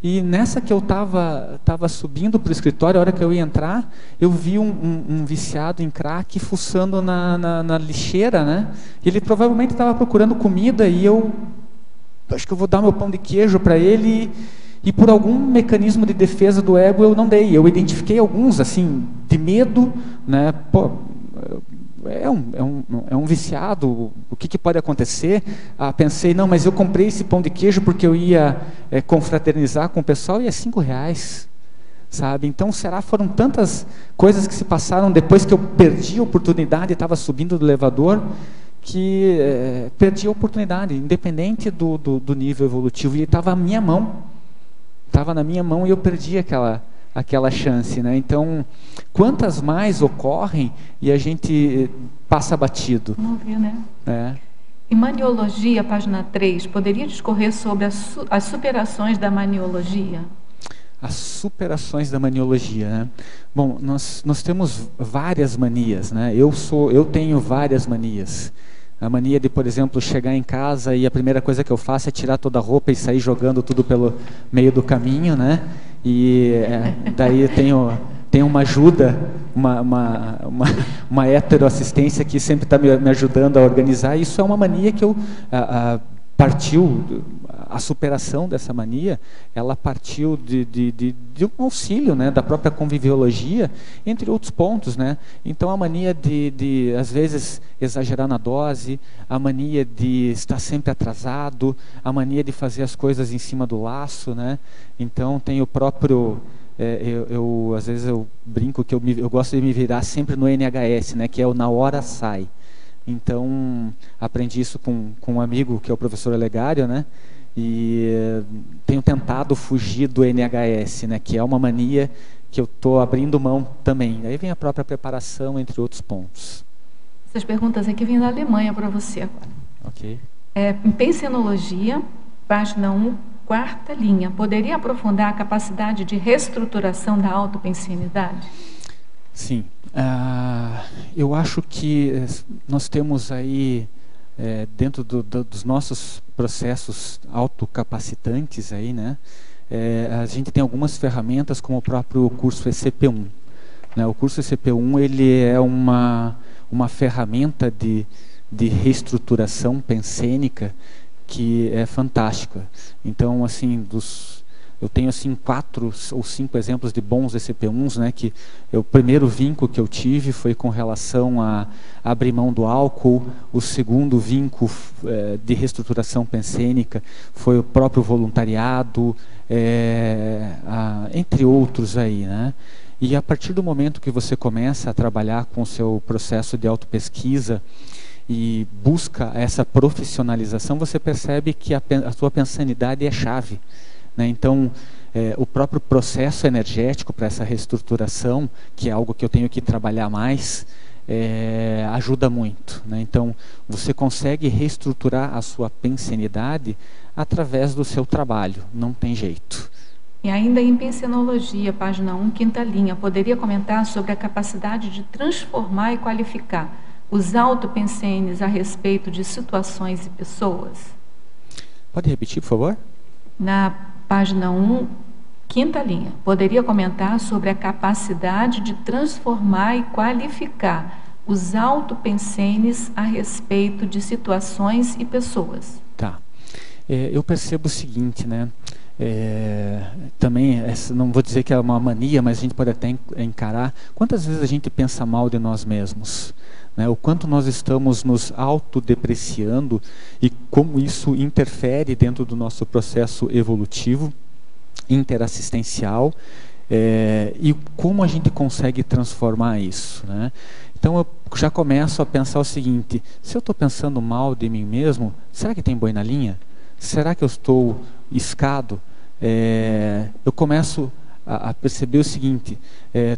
A: E nessa que eu estava subindo para o escritório, a hora que eu ia entrar, eu vi um viciado em crack fuçando na lixeira, né? Ele provavelmente estava procurando comida e eu acho que eu vou dar meu pão de queijo para ele e por algum mecanismo de defesa do ego eu não dei. Eu identifiquei alguns, assim, de medo, né? Pô, é um viciado, o que pode acontecer? Pensei, não, mas eu comprei esse pão de queijo porque eu ia confraternizar com o pessoal e é R$5, sabe? Então, foram tantas coisas que se passaram depois que eu perdi a oportunidade, estava subindo do elevador, que perdi a oportunidade, independente do nível evolutivo, e estava na minha mão e eu perdi aquela chance, né? Então, quantas mais ocorrem e a gente passa batido?
B: Não viu, né? Em maniologia, página 3, poderia discorrer sobre as superações da maniologia?
A: as superações da maniologia, né? Bom, nós temos várias manias, né? Eu tenho várias manias. A mania de, por exemplo, chegar em casa e a primeira coisa que eu faço é tirar toda a roupa e sair jogando tudo pelo meio do caminho, né? E daí eu tenho uma ajuda, uma heteroassistência que sempre está me ajudando a organizar. Isso é uma mania que a superação dessa mania, ela partiu de um auxílio, né, da própria conviviologia, entre outros pontos, né? Então a mania de às vezes exagerar na dose, a mania de estar sempre atrasado, a mania de fazer as coisas em cima do laço, né? Então tem o próprio às vezes eu brinco que eu gosto de me virar sempre no NHS, né, que é o na hora sai. Então aprendi isso com um amigo que é o professor Olegário, né? E tenho tentado fugir do NHS, né, que é uma mania que eu estou abrindo mão também. Aí vem a própria preparação, entre outros pontos.
B: Essas perguntas aqui vêm da Alemanha para você agora.
A: Ok.
B: Em pensenologia, página 1, quarta linha. Poderia aprofundar a capacidade de reestruturação da autopensenidade?
A: Sim. Eu acho que nós temos aí, dentro dos nossos processos autocapacitantes aí, né, a gente tem algumas ferramentas como o próprio curso ECP1, né? O curso ECP1 ele é uma ferramenta de reestruturação pensênica que é fantástica. Então, assim, eu tenho assim 4 ou 5 exemplos de bons ECP1s, né, que o primeiro vínculo que eu tive foi com relação a abrir mão do álcool. O segundo vínculo de reestruturação pensênica foi o próprio voluntariado, entre outros aí, né? E a partir do momento que você começa a trabalhar com o seu processo de autopesquisa e busca essa profissionalização, você percebe que a sua pensanidade é chave, né? Então, o próprio processo energético para essa reestruturação, que é algo que eu tenho que trabalhar mais, ajuda muito, né? Então, você consegue reestruturar a sua pensanidade através do seu trabalho, não tem jeito.
B: E ainda em pensenologia, página 1, quinta linha, poderia comentar sobre a capacidade de transformar e qualificar os autopensenes a respeito de situações e pessoas?
A: Pode repetir, por favor?
B: Na página 1, quinta linha, poderia comentar sobre a capacidade de transformar e qualificar os autopensenes a respeito de situações e pessoas.
A: Tá. Eu percebo o seguinte, né? Também, não vou dizer que é uma mania, mas a gente pode até encarar. Quantas vezes a gente pensa mal de nós mesmos? Né? O quanto nós estamos nos autodepreciando e como isso interfere dentro do nosso processo evolutivo, interassistencial, e como a gente consegue transformar isso, né? Então eu já começo a pensar o seguinte: se eu estou pensando mal de mim mesmo, será que tem boi na linha? Será que eu estou escado? Eu começo a perceber o seguinte: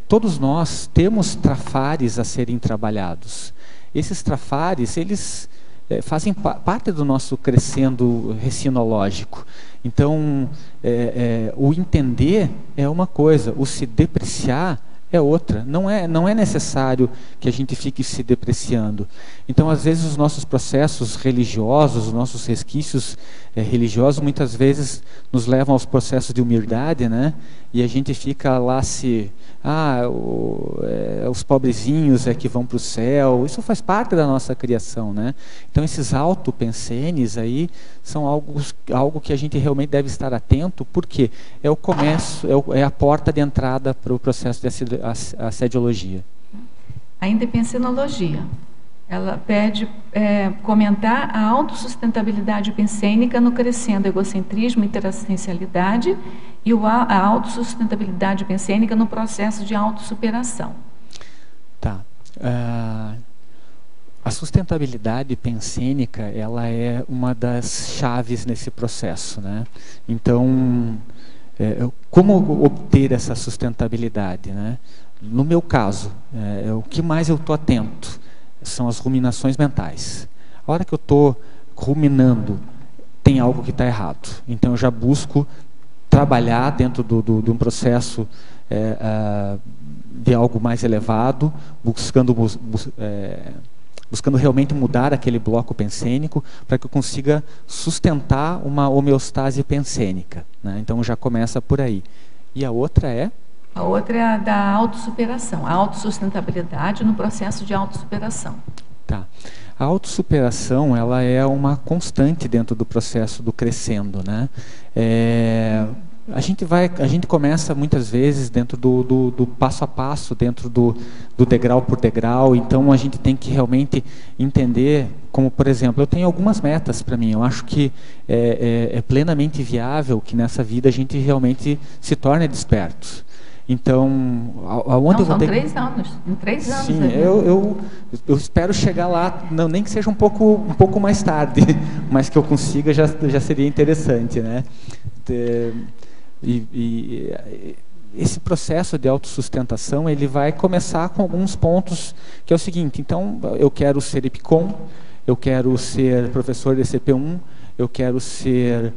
A: todos nós temos trafares a serem trabalhados. Esses trafares, eles fazem parte do nosso crescendo recinológico. Então, o entender é uma coisa, o se depreciar é outra. Não é necessário que a gente fique se depreciando. Então, às vezes, os nossos processos religiosos, os nossos resquícios religiosos, muitas vezes nos levam aos processos de humildade, né? E a gente fica lá os pobrezinhos que vão para o céu. Isso faz parte da nossa criação, né? Então, esses autopensenes aí são algo que a gente realmente deve estar atento, porque é o começo, é a porta de entrada para o processo de assediologia.
B: Ainda em pensenologia, ela pede comentar a autossustentabilidade pensênica no crescendo egocentrismo e interassistencialidade e a autossustentabilidade pensênica no processo de autossuperação. Tá.
A: A sustentabilidade pensênica, ela é uma das chaves nesse processo, né? Então, como obter essa sustentabilidade, né? No meu caso, o que mais eu estou atento são as ruminações mentais. A hora que eu estou ruminando, tem algo que está errado. Então eu já busco trabalhar dentro de um processo de algo mais elevado, buscando realmente mudar aquele bloco pensênico para que eu consiga sustentar uma homeostase pensênica, né? Então já começa por aí. E a outra é?
B: A outra é a da autossuperação, a autossustentabilidade no processo de autossuperação.
A: Tá. A autossuperação, ela é uma constante dentro do processo do crescendo, né? A gente começa muitas vezes dentro do passo a passo, dentro do degrau por degrau. Então a gente tem que realmente entender, como por exemplo, eu tenho algumas metas para mim. Eu acho que é plenamente viável que nessa vida a gente realmente se torne desperto. Então, aonde eu vou ter...
B: 3 anos, em 3 anos.
A: Sim, eu espero chegar lá, não, nem que seja um pouco mais tarde, mas que eu consiga já seria interessante, né? Esse processo de autossustentação, ele vai começar com alguns pontos, que é o seguinte: então, eu quero ser IPCOM, eu quero ser professor de CP1, eu quero ser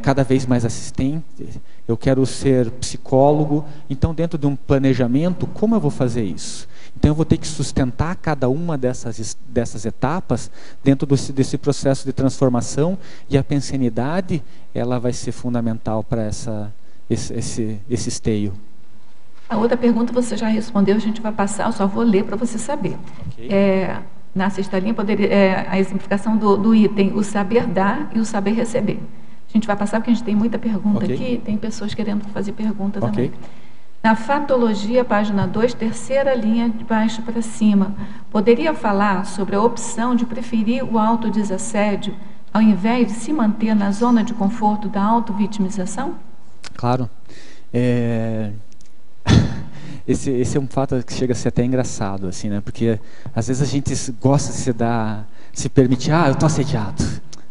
A: cada vez mais assistente, eu quero ser psicólogo. Então, dentro de um planejamento, como eu vou fazer isso? Então, eu vou ter que sustentar cada uma dessas etapas dentro desse processo de transformação, e a pensenidade, ela vai ser fundamental para esse esteio.
B: A outra pergunta você já respondeu, a gente vai passar, eu só vou ler para você saber.
A: Okay.
B: Na sexta linha, a exemplificação do item, o saber dar e o saber receber. A gente vai passar porque a gente tem muita pergunta aqui, tem pessoas querendo fazer pergunta também. Na fatologia, página 2, terceira linha de baixo para cima, poderia falar sobre a opção de preferir o autodesassédio ao invés de se manter na zona de conforto da autovitimização?
A: Claro. Esse é um fato que chega a ser até engraçado, assim, né? Porque às vezes a gente gosta de se permitir, eu estou assediado,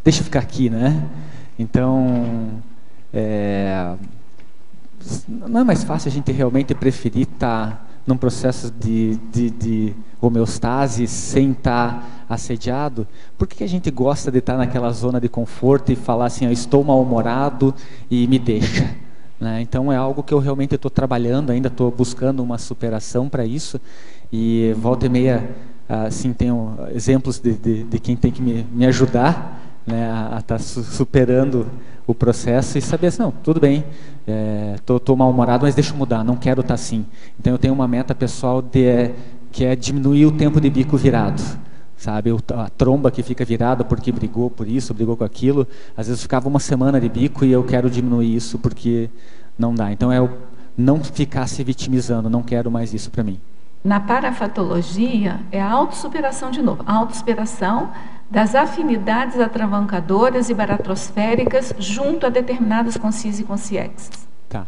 A: deixa eu ficar aqui, né? Então, não é mais fácil a gente realmente preferir estar num processo de homeostase sem estar assediado? Por que a gente gosta de estar naquela zona de conforto e falar assim, eu estou mal-humorado e me deixa? Né? Então é algo que eu realmente estou trabalhando, ainda estou buscando uma superação para isso, e volta e meia, assim, tenho exemplos de quem tem que me ajudar, né, a estar superando o processo e saber assim, não, tudo bem, estou mal-humorado, mas deixa eu mudar, não quero estar assim. Então eu tenho uma meta pessoal que é diminuir o tempo de bico virado. Sabe, a tromba que fica virada porque brigou por isso, brigou com aquilo, às vezes ficava uma semana de bico e eu quero diminuir isso porque não dá. Então é não ficar se vitimizando, não quero mais isso para mim.
B: Na parafatologia é a autossuperação de novo, a autossuperação das afinidades atravancadoras e baratrosféricas junto a determinadas consciências e consciências.
A: Tá.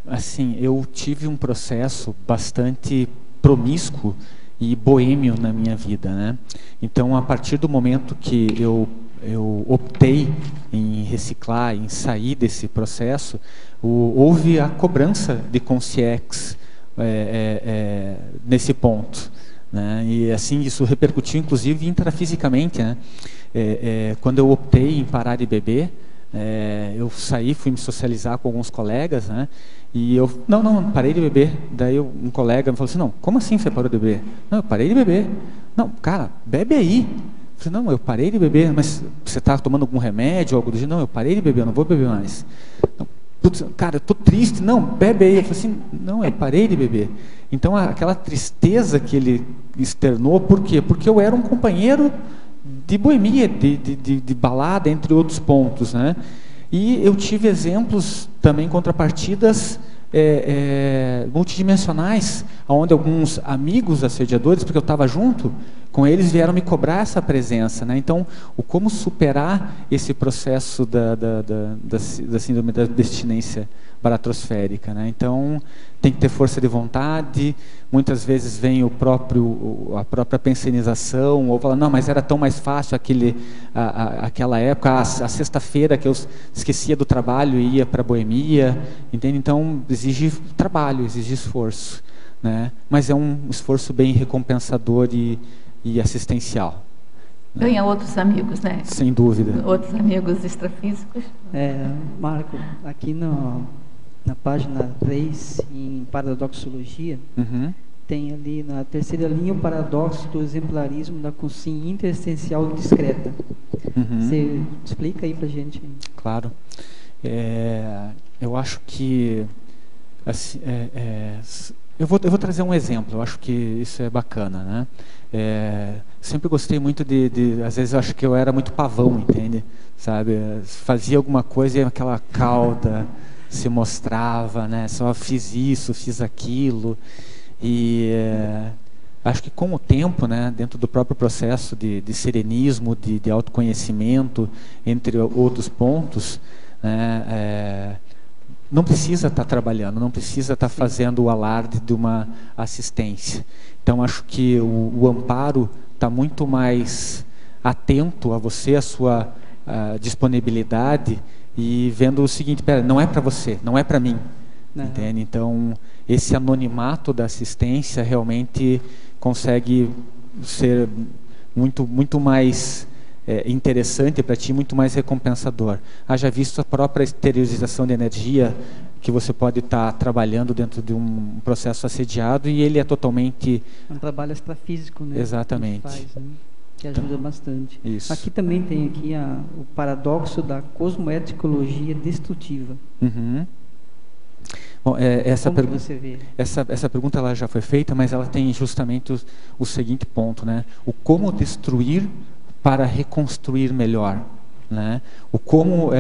A: Assim, eu tive um processo bastante promíscuo e boêmio na minha vida, né? Então, a partir do momento que eu optei em reciclar, em sair desse processo, houve a cobrança de consciência nesse ponto, né? E assim, isso repercutiu inclusive intrafisicamente, né? Quando eu optei em parar de beber, eu saí, fui me socializar com alguns colegas, né? E eu, não, parei de beber. Daí um colega me falou assim, não, como assim você parou de beber? Não, eu parei de beber. Não, cara, bebe aí. Eu falei, não, eu parei de beber, mas você está tomando algum remédio, algo do gênero? Não, eu parei de beber, eu não vou beber mais. Não, putz, cara, eu estou triste. Não, bebe aí. Eu falei assim, não, eu parei de beber. Então, aquela tristeza que ele externou, por quê? Porque eu era um companheiro de boemia, de balada, entre outros pontos, né? E eu tive exemplos também, contrapartidas multidimensionais, onde alguns amigos assediadores, porque eu estava junto com eles, vieram me cobrar essa presença, né? Então, como superar esse processo da síndrome da abstinência baratrosférica, né? Então, tem que ter força de vontade. Muitas vezes vem a própria pensenização, ou fala, não, mas era tão mais fácil aquela época, a sexta-feira que eu esquecia do trabalho e ia para a boemia, entende? Então, exige trabalho, exige esforço, né? Mas é um esforço bem recompensador e assistencial.
B: Ganha outros amigos, né?
A: Sem dúvida.
B: Outros amigos extrafísicos.
F: Marco, aqui na página 3, em Paradoxologia, tem ali na terceira linha o paradoxo do exemplarismo da consciência interexistencial discreta. Você explica aí pra gente?
A: Claro. Eu acho que assim, eu vou trazer um exemplo. Eu acho que isso é bacana, né? Sempre gostei muito às vezes eu acho que eu era muito pavão, entende? Sabe? Fazia alguma coisa e aquela cauda se mostrava, né? Só fiz isso, fiz aquilo. E acho que com o tempo, né, dentro do próprio processo de serenismo, de autoconhecimento, entre outros pontos, né, não precisa estar trabalhando, não precisa estar fazendo o alarde de uma assistência. Então acho que o amparo está muito mais atento a você, a sua disponibilidade, e vendo o seguinte: pera, não é para você, não é para mim. Entende? Então esse anonimato da assistência realmente consegue ser muito mais interessante para ti, muito mais recompensador. Haja visto a própria exteriorização de energia que você pode estar trabalhando dentro de um processo assediado, e ele é totalmente...
F: É um trabalho extrafísico, né?
A: Exatamente.
F: Que faz, né? Que ajuda bastante.
A: Isso.
F: Aqui também tem aqui o paradoxo da cosmoeticologia destrutiva.
A: Bom,
F: você vê?
A: Essa pergunta ela já foi feita, mas ela tem justamente o seguinte ponto, né? O como destruir para reconstruir melhor, né? O como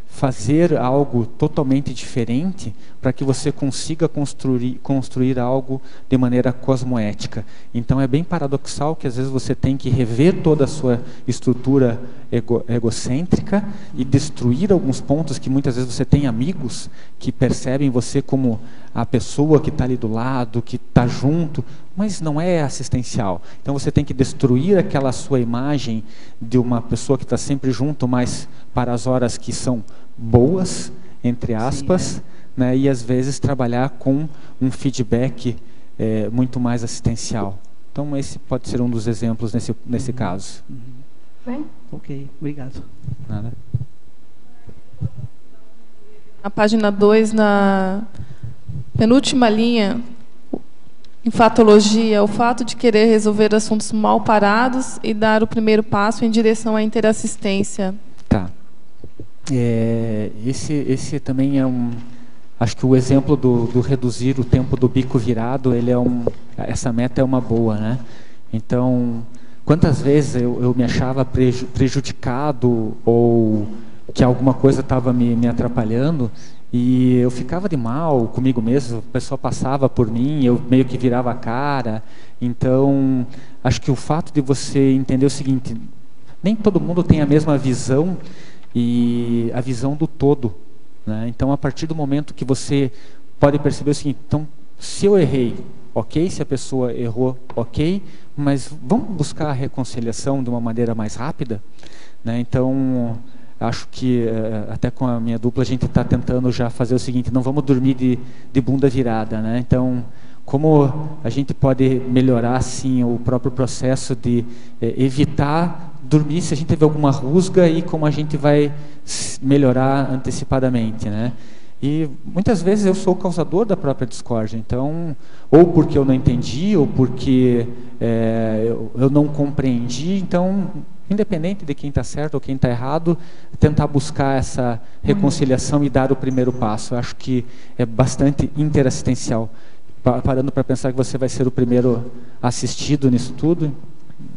A: fazer algo totalmente diferente para que você consiga construir algo de maneira cosmoética. Então é bem paradoxal que às vezes você tem que rever toda a sua estrutura egocêntrica e destruir alguns pontos que muitas vezes você tem amigos que percebem você como a pessoa que está ali do lado, que está junto, mas não é assistencial. Então você tem que destruir aquela sua imagem de uma pessoa que está sempre junto, mas para as horas que são boas, entre aspas, né, e às vezes trabalhar com um feedback muito mais assistencial. Então esse pode ser um dos exemplos nesse caso.
B: Bem?
F: Ok, obrigado.
A: Nada.
G: Na página 2, na penúltima linha, em fatologia, o fato de querer resolver assuntos mal parados e dar o primeiro passo em direção à interassistência.
A: Tá. Esse também é acho que o exemplo do reduzir o tempo do bico virado, essa meta é uma boa, né? Então, quantas vezes eu me achava prejudicado ou que alguma coisa estava me atrapalhando, e eu ficava de mal comigo mesmo, o pessoal passava por mim, eu meio que virava a cara. Então, acho que o fato de você entender o seguinte: nem todo mundo tem a mesma visão, e a visão do todo, né? Então, a partir do momento que você pode perceber o seguinte: então, se eu errei, ok, se a pessoa errou, ok, mas vamos buscar a reconciliação de uma maneira mais rápida, né? Então, acho que até com a minha dupla a gente está tentando já fazer o seguinte: não vamos dormir de bunda virada, né? Então, como a gente pode melhorar assim o próprio processo de evitar dormir se a gente teve alguma rusga, e como a gente vai melhorar antecipadamente, né? E muitas vezes eu sou o causador da própria discórdia. Então, ou porque eu não entendi, ou porque eu não compreendi. Então, independente de quem está certo ou quem está errado, tentar buscar essa reconciliação e dar o primeiro passo. Eu acho que é bastante interassistencial. Parando para pensar que você vai ser o primeiro assistido nisso tudo,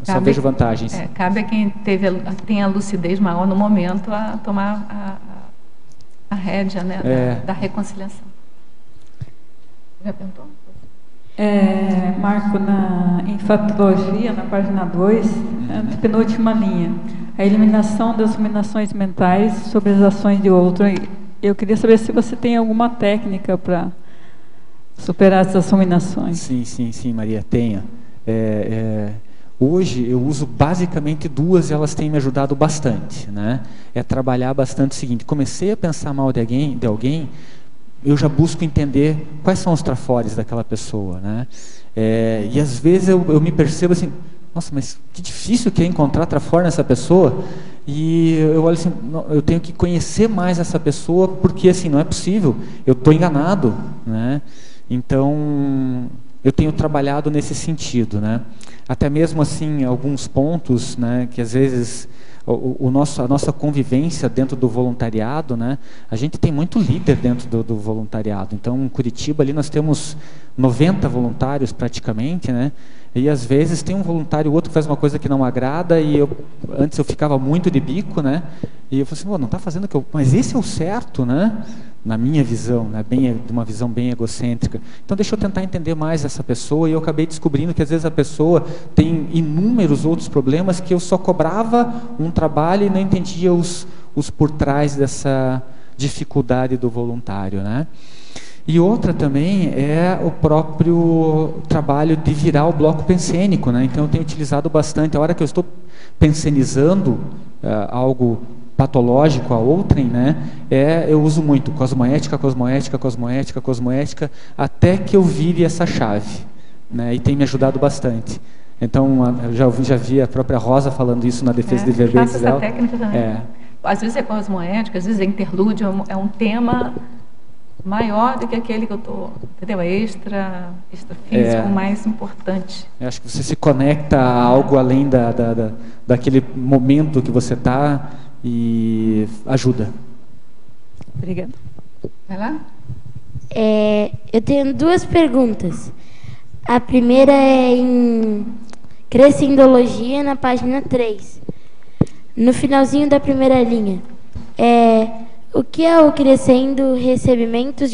A: só vejo vantagens.
B: Cabe a quem tem a lucidez maior no momento a tomar a rédea, né, da reconciliação. Já perguntou?
H: Marco, em fatologia, na página 2, penúltima linha, a eliminação das ruminações mentais sobre as ações de outro. Eu queria saber se você tem alguma técnica para superar essas ruminações.
A: Sim, Maria, tenho. Hoje eu uso basicamente duas, e elas têm me ajudado bastante, né? É trabalhar bastante o seguinte: comecei a pensar mal de alguém, eu já busco entender quais são os trafores daquela pessoa, né? E às vezes eu me percebo assim: nossa, mas que difícil que é encontrar trafor nessa pessoa. E eu olho assim, eu tenho que conhecer mais essa pessoa, porque assim, não é possível, eu estou enganado, né? Então, eu tenho trabalhado nesse sentido, né? Até mesmo assim, alguns pontos, né, que às vezes a nossa convivência dentro do voluntariado, né, a gente tem muito líder dentro do voluntariado. Então, em Curitiba ali nós temos 90 voluntários praticamente, né? E às vezes tem um voluntário, outro que faz uma coisa que não agrada, e antes eu ficava muito de bico, né? E eu falei assim, não está fazendo o que eu... Mas esse é o certo, né? Na minha visão, né? De uma visão bem egocêntrica. Então deixa eu tentar entender mais essa pessoa, e eu acabei descobrindo que às vezes a pessoa tem inúmeros outros problemas, que eu só cobrava um trabalho e não entendia os por trás dessa dificuldade do voluntário, né? E outra também é o próprio trabalho de virar o bloco pensênico, né? Então eu tenho utilizado bastante. A hora que eu estou pensenizando algo patológico a outrem, né? Eu uso muito cosmoética, cosmoética, cosmoética, cosmoética, até que eu vire essa chave, né? E tem me ajudado bastante. Então, eu já vi a própria Rosa falando isso na defesa de verbetes dela.
B: Essa técnica também. Às vezes é cosmoética, às vezes é interlúdio, é um tema maior do que aquele que eu estou, entendeu? Extrafísico, mais importante.
A: Eu acho que você se conecta a algo além daquele momento que você está e ajuda.
B: Obrigada. Vai lá?
C: Eu tenho duas perguntas. A primeira é em Crescendologia, na página 3. No finalzinho da primeira linha. O que é o crescendo recebimentos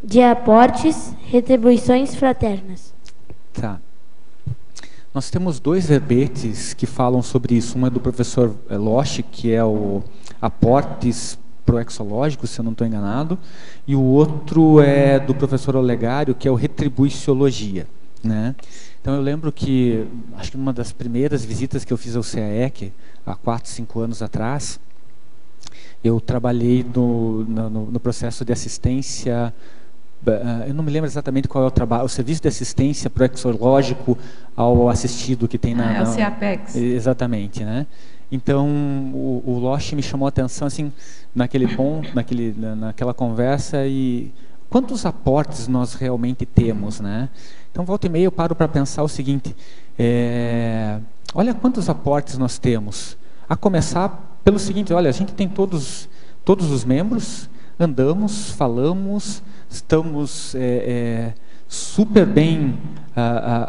C: de aportes, retribuições fraternas?
A: Tá. Nós temos 2 verbetes que falam sobre isso. Um é do professor Losch, que é o aportes proexológicos, se eu não estou enganado, e o outro é do professor Olegário, que é o retribuiciologia, né? Então eu lembro que, acho que numa das primeiras visitas que eu fiz ao CAEC, há 4, 5 anos atrás, eu trabalhei no processo de assistência, eu não me lembro exatamente qual é o trabalho, o serviço de assistência proexológico ao assistido que tem
B: é o CAPEX.
A: Exatamente, né? Então, o Losch me chamou a atenção assim, naquele ponto, naquela conversa, e quantos aportes nós realmente temos, né? Então, volta e meia eu paro para pensar o seguinte, olha quantos aportes nós temos, a começar pelo seguinte, olha, a gente tem todos os membros, andamos, falamos, estamos super bem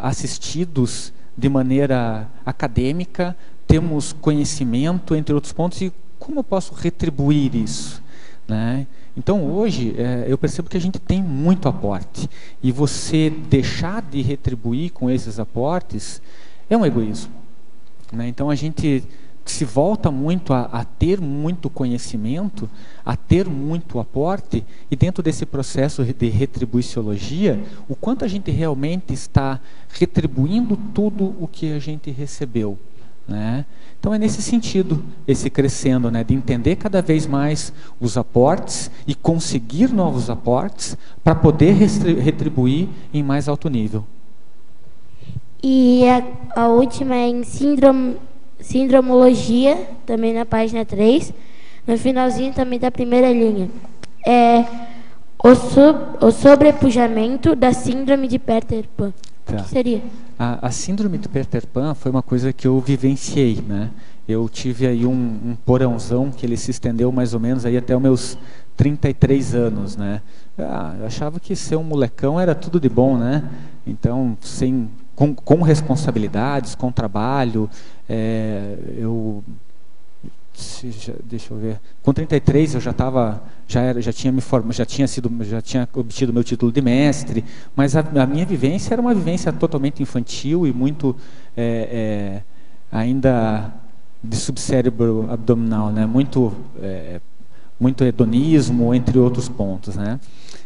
A: assistidos de maneira acadêmica, temos conhecimento, entre outros pontos, e como eu posso retribuir isso, né? Então, hoje, eu percebo que a gente tem muito aporte, e você deixar de retribuir com esses aportes é um egoísmo, né? Então, a gente se volta muito a ter muito conhecimento, a ter muito aporte, e dentro desse processo de retribuiciologia, o quanto a gente realmente está retribuindo tudo o que a gente recebeu, né? Então é nesse sentido, esse crescendo, né, de entender cada vez mais os aportes e conseguir novos aportes para poder retribuir em mais alto nível.
C: E a última é em Sindromologia, também na página 3, no finalzinho também da primeira linha. O sobrepujamento da síndrome de Peter Pan. Tá. O que seria?
A: A síndrome de Peter Pan foi uma coisa que eu vivenciei, né? Eu tive aí um porãozão que ele se estendeu mais ou menos aí até os meus 33 anos, né? Eu achava que ser um molecão era tudo de bom, né? Então, com responsabilidades, com trabalho, deixa eu ver, com 33 eu já tinha obtido meu título de mestre, mas a minha vivência era uma vivência totalmente infantil e muito ainda de subcérebro abdominal, né? Muito hedonismo, entre outros pontos, né?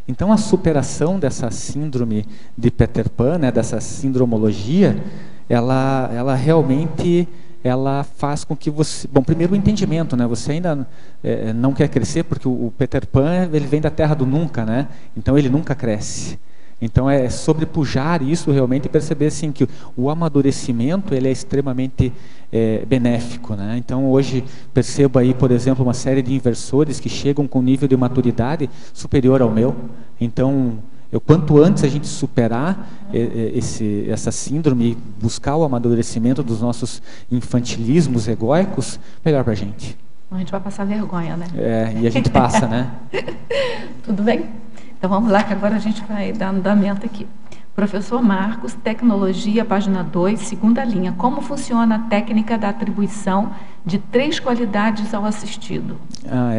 A: Então a superação dessa síndrome de Peter Pan, né, dessa sindromologia, ela realmente faz com que você... Bom, primeiro o entendimento, né? Você ainda não quer crescer, porque o Peter Pan ele vem da terra do nunca, né? Então ele nunca cresce. Então é sobrepujar isso realmente e perceber assim que o amadurecimento ele é extremamente benéfico, né? Então hoje percebo aí, por exemplo, uma série de inversores que chegam com um nível de maturidade superior ao meu. Então quanto antes a gente superar essa síndrome e buscar o amadurecimento dos nossos infantilismos egóicos, melhor para a gente.
B: A gente vai passar vergonha, né?
A: E a gente passa, né?
B: Tudo bem? Então vamos lá, que agora a gente vai dar andamento aqui. Professor Marcos, Tecnologia, página 2, segunda linha. Como funciona a técnica da atribuição de 3 qualidades ao assistido?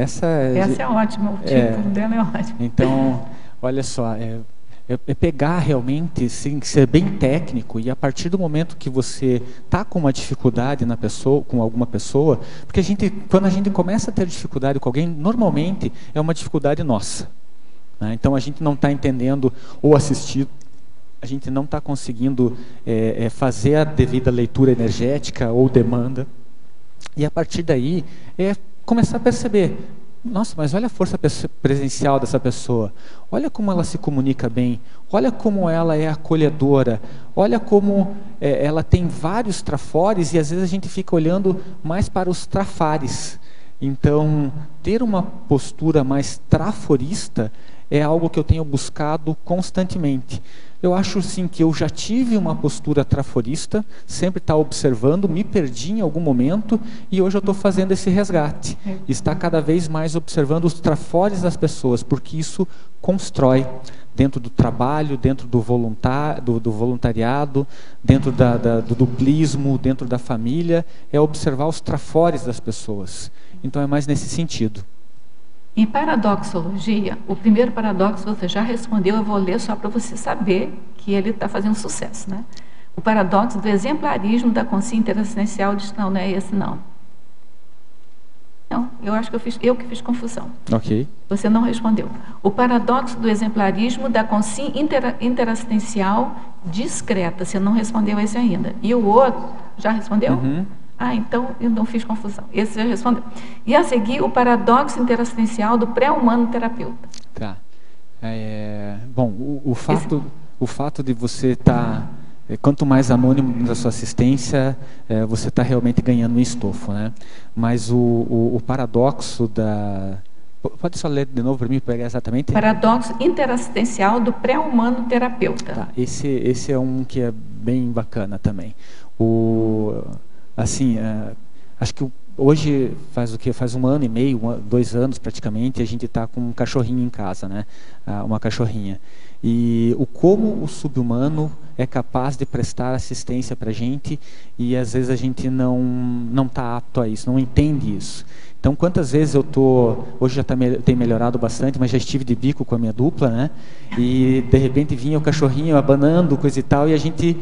A: Essa
B: é ótima, o título dela é ótimo.
A: Então, olha só, pegar realmente, sim, ser bem técnico, e a partir do momento que você está com uma dificuldade na pessoa, com alguma pessoa, porque quando a gente começa a ter dificuldade com alguém, normalmente é uma dificuldade nossa, né? Então a gente não está entendendo ou assistir, a gente não está conseguindo fazer a devida leitura energética ou demanda, e a partir daí começar a perceber, nossa, mas olha a força presencial dessa pessoa, olha como ela se comunica bem, olha como ela é acolhedora, olha como ela tem vários trafores, e às vezes a gente fica olhando mais para os trafares. Então, ter uma postura mais traforista é algo que eu tenho buscado constantemente. Eu acho sim que eu já tive uma postura traforista, sempre está observando, me perdi em algum momento e hoje eu estou fazendo esse resgate. Está cada vez mais observando os trafores das pessoas, porque isso constrói dentro do trabalho, dentro do voluntariado, dentro do duplismo, dentro da família, é observar os trafores das pessoas. Então é mais nesse sentido.
B: Em paradoxologia, o primeiro paradoxo você já respondeu, eu vou ler só para você saber que ele está fazendo sucesso, né? O paradoxo do exemplarismo da consciência interassistencial diz, não é esse não. Não, eu acho que eu que fiz confusão.
A: Ok.
B: Você não respondeu. O paradoxo do exemplarismo da consciência interassistencial discreta, você não respondeu esse ainda. E o outro, já respondeu?
A: Uhum.
B: Então eu não fiz confusão. Esse já respondeu. E a seguir, o paradoxo interassistencial do pré-humano terapeuta.
A: Tá. Bom, o fato de você estar... quanto mais anônimo da sua assistência, você está realmente ganhando um estofo, né? Mas o paradoxo da... Pode só ler de novo para mim, pegar exatamente?
B: Paradoxo interassistencial do pré-humano terapeuta.
A: Tá. Esse é um que é bem bacana também. Assim, acho que hoje faz o quê? Faz 1 ano e meio, 2 anos praticamente, a gente está com um cachorrinho em casa, né? Uma cachorrinha. E como o subhumano é capaz de prestar assistência para a gente, e às vezes a gente não está apto a isso, não entende isso. Então, quantas vezes hoje já tem melhorado bastante, mas já estive de bico com a minha dupla, né? E de repente vinha o cachorrinho abanando, coisa e tal, e a gente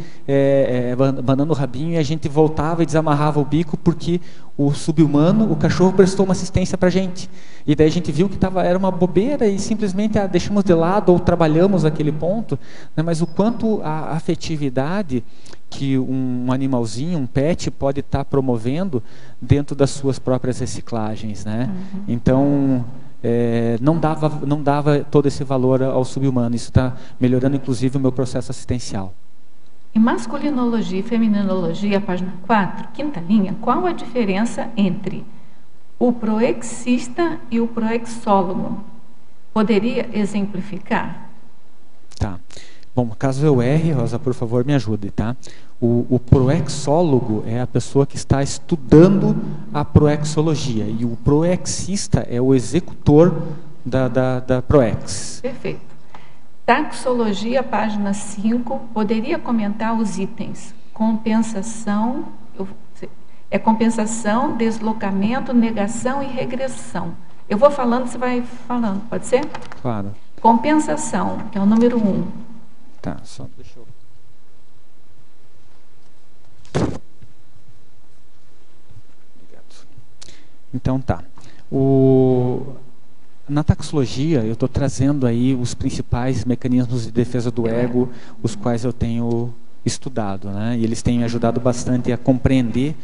A: abanando o rabinho, e a gente voltava e desamarrava o bico, porque o subhumano, o cachorro, prestou uma assistência para a gente. E daí a gente viu que era uma bobeira e simplesmente deixamos de lado ou trabalhamos aquele ponto, né? Mas o quanto a afetividade que um animalzinho, um pet, pode estar promovendo dentro das suas próprias reciclagens, né? Uhum. Então, não dava todo esse valor ao subhumano. Isso está melhorando, inclusive, o meu processo assistencial.
B: Em masculinologia e feminologia, página 4, quinta linha, qual a diferença entre o proexista e o proexólogo? Poderia exemplificar?
A: Tá. Bom, caso eu erre, Rosa, por favor, me ajude, tá? O proexólogo é a pessoa que está estudando a proexologia, e o proexista é o executor da proex.
B: Perfeito. Taxologia, página 5, poderia comentar os itens. Compensação, compensação, deslocamento, negação e regressão. Eu vou falando, você vai falando, pode ser?
A: Claro.
B: Compensação, que é o número 1.
A: Tá, só deixa eu... Obrigado. Então tá. Na taxologia, eu estou trazendo aí os principais mecanismos de defesa do ego, os quais eu tenho estudado, né? E eles têm me ajudado bastante a compreender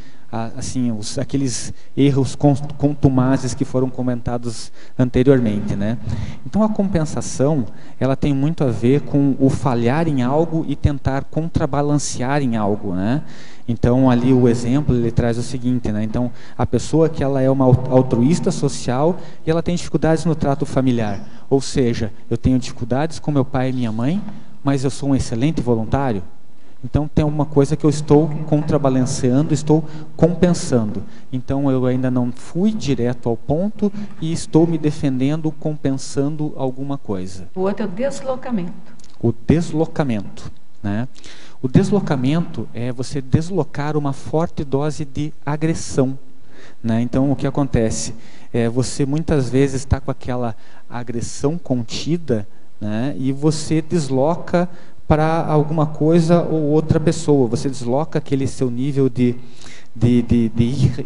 A: assim, aqueles erros contumazes que foram comentados anteriormente, né? Então a compensação, ela tem muito a ver com o falhar em algo e tentar contrabalancear em algo, né? Então ali o exemplo ele traz o seguinte, né? Então a pessoa que ela é uma altruísta social e ela tem dificuldades no trato familiar, ou seja, eu tenho dificuldades com meu pai e minha mãe, mas eu sou um excelente voluntário. Então tem uma coisa que eu estou contrabalanceando, estou compensando. Então eu ainda não fui direto ao ponto e estou me defendendo, compensando alguma coisa.
B: O outro é o deslocamento.
A: O deslocamento, né? O deslocamento é você deslocar uma forte dose de agressão, né? Então o que acontece? Você muitas vezes está com aquela agressão contida, né? E você desloca para alguma coisa ou outra pessoa, você desloca aquele seu nível de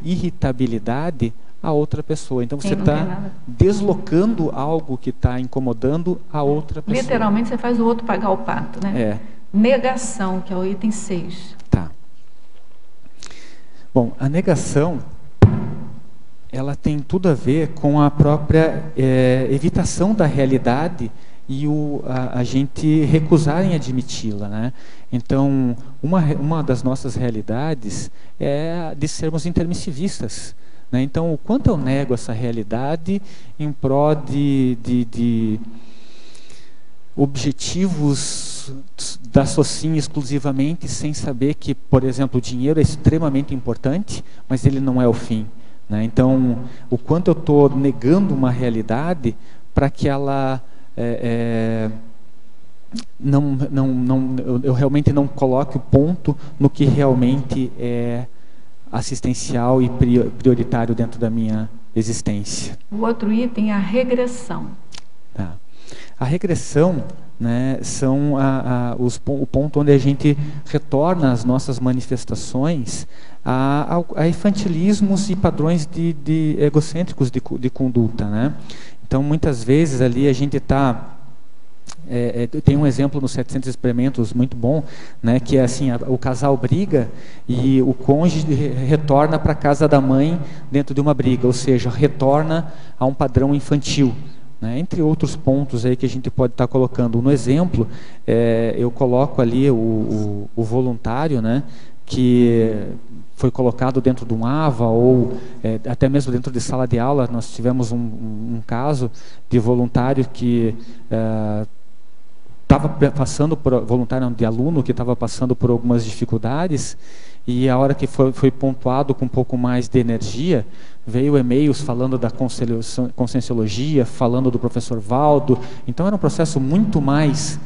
A: irritabilidade a outra pessoa. Então você está deslocando algo que está incomodando a outra pessoa.
B: Literalmente você faz o outro pagar o pato, né? Negação, que é o item 6.
A: Tá. Bom, a negação, ela tem tudo a ver com a própria evitação da realidade e a gente recusar em admiti-la, né? Então, uma das nossas realidades é de sermos intermissivistas, né? Então, o quanto eu nego essa realidade em prol de objetivos da socinha exclusivamente, sem saber que, por exemplo, o dinheiro é extremamente importante, mas ele não é o fim, né? Então, o quanto eu estou negando uma realidade para que ela eu realmente não coloque o ponto no que realmente é assistencial e prioritário dentro da minha existência.
B: O outro item é a regressão.
A: Tá. A regressão, né, são o ponto onde a gente retorna as nossas manifestações a infantilismos e padrões de egocêntricos de conduta, né? Então, muitas vezes ali a gente está... tem um exemplo nos 700 experimentos muito bom, né, que é assim, o casal briga e o cônjuge retorna para a casa da mãe dentro de uma briga, ou seja, retorna a um padrão infantil, né, entre outros pontos aí que a gente pode estar colocando. No exemplo, eu coloco ali o voluntário, né, que foi colocado dentro de um AVA ou até mesmo dentro de sala de aula. Nós tivemos um caso de voluntário que estava passando por voluntário de aluno que estava passando por algumas dificuldades, e a hora que foi pontuado com um pouco mais de energia, veio e-mails falando da conscienciologia, falando do professor Valdo. Então era um processo muito mais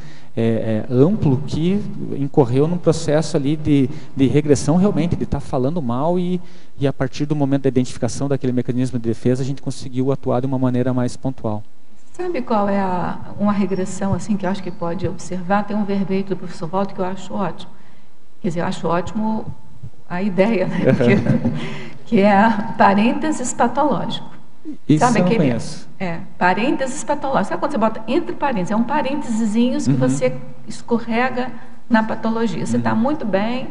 A: amplo, que incorreu num processo ali de regressão, realmente, de estar falando mal, e a partir do momento da identificação daquele mecanismo de defesa, a gente conseguiu atuar de uma maneira mais pontual.
B: Sabe qual é uma regressão assim que eu acho que pode observar? Tem um verbete do professor Valdo que eu acho ótimo. Quer dizer, eu acho ótimo a ideia, né? que é a parênteses patológico.
A: Isso
B: sabe
A: eu não
B: aquele,
A: conheço.
B: Parênteses patológico. Sabe quando você bota entre parênteses? É um parênteses que você escorrega na patologia. Você está muito bem,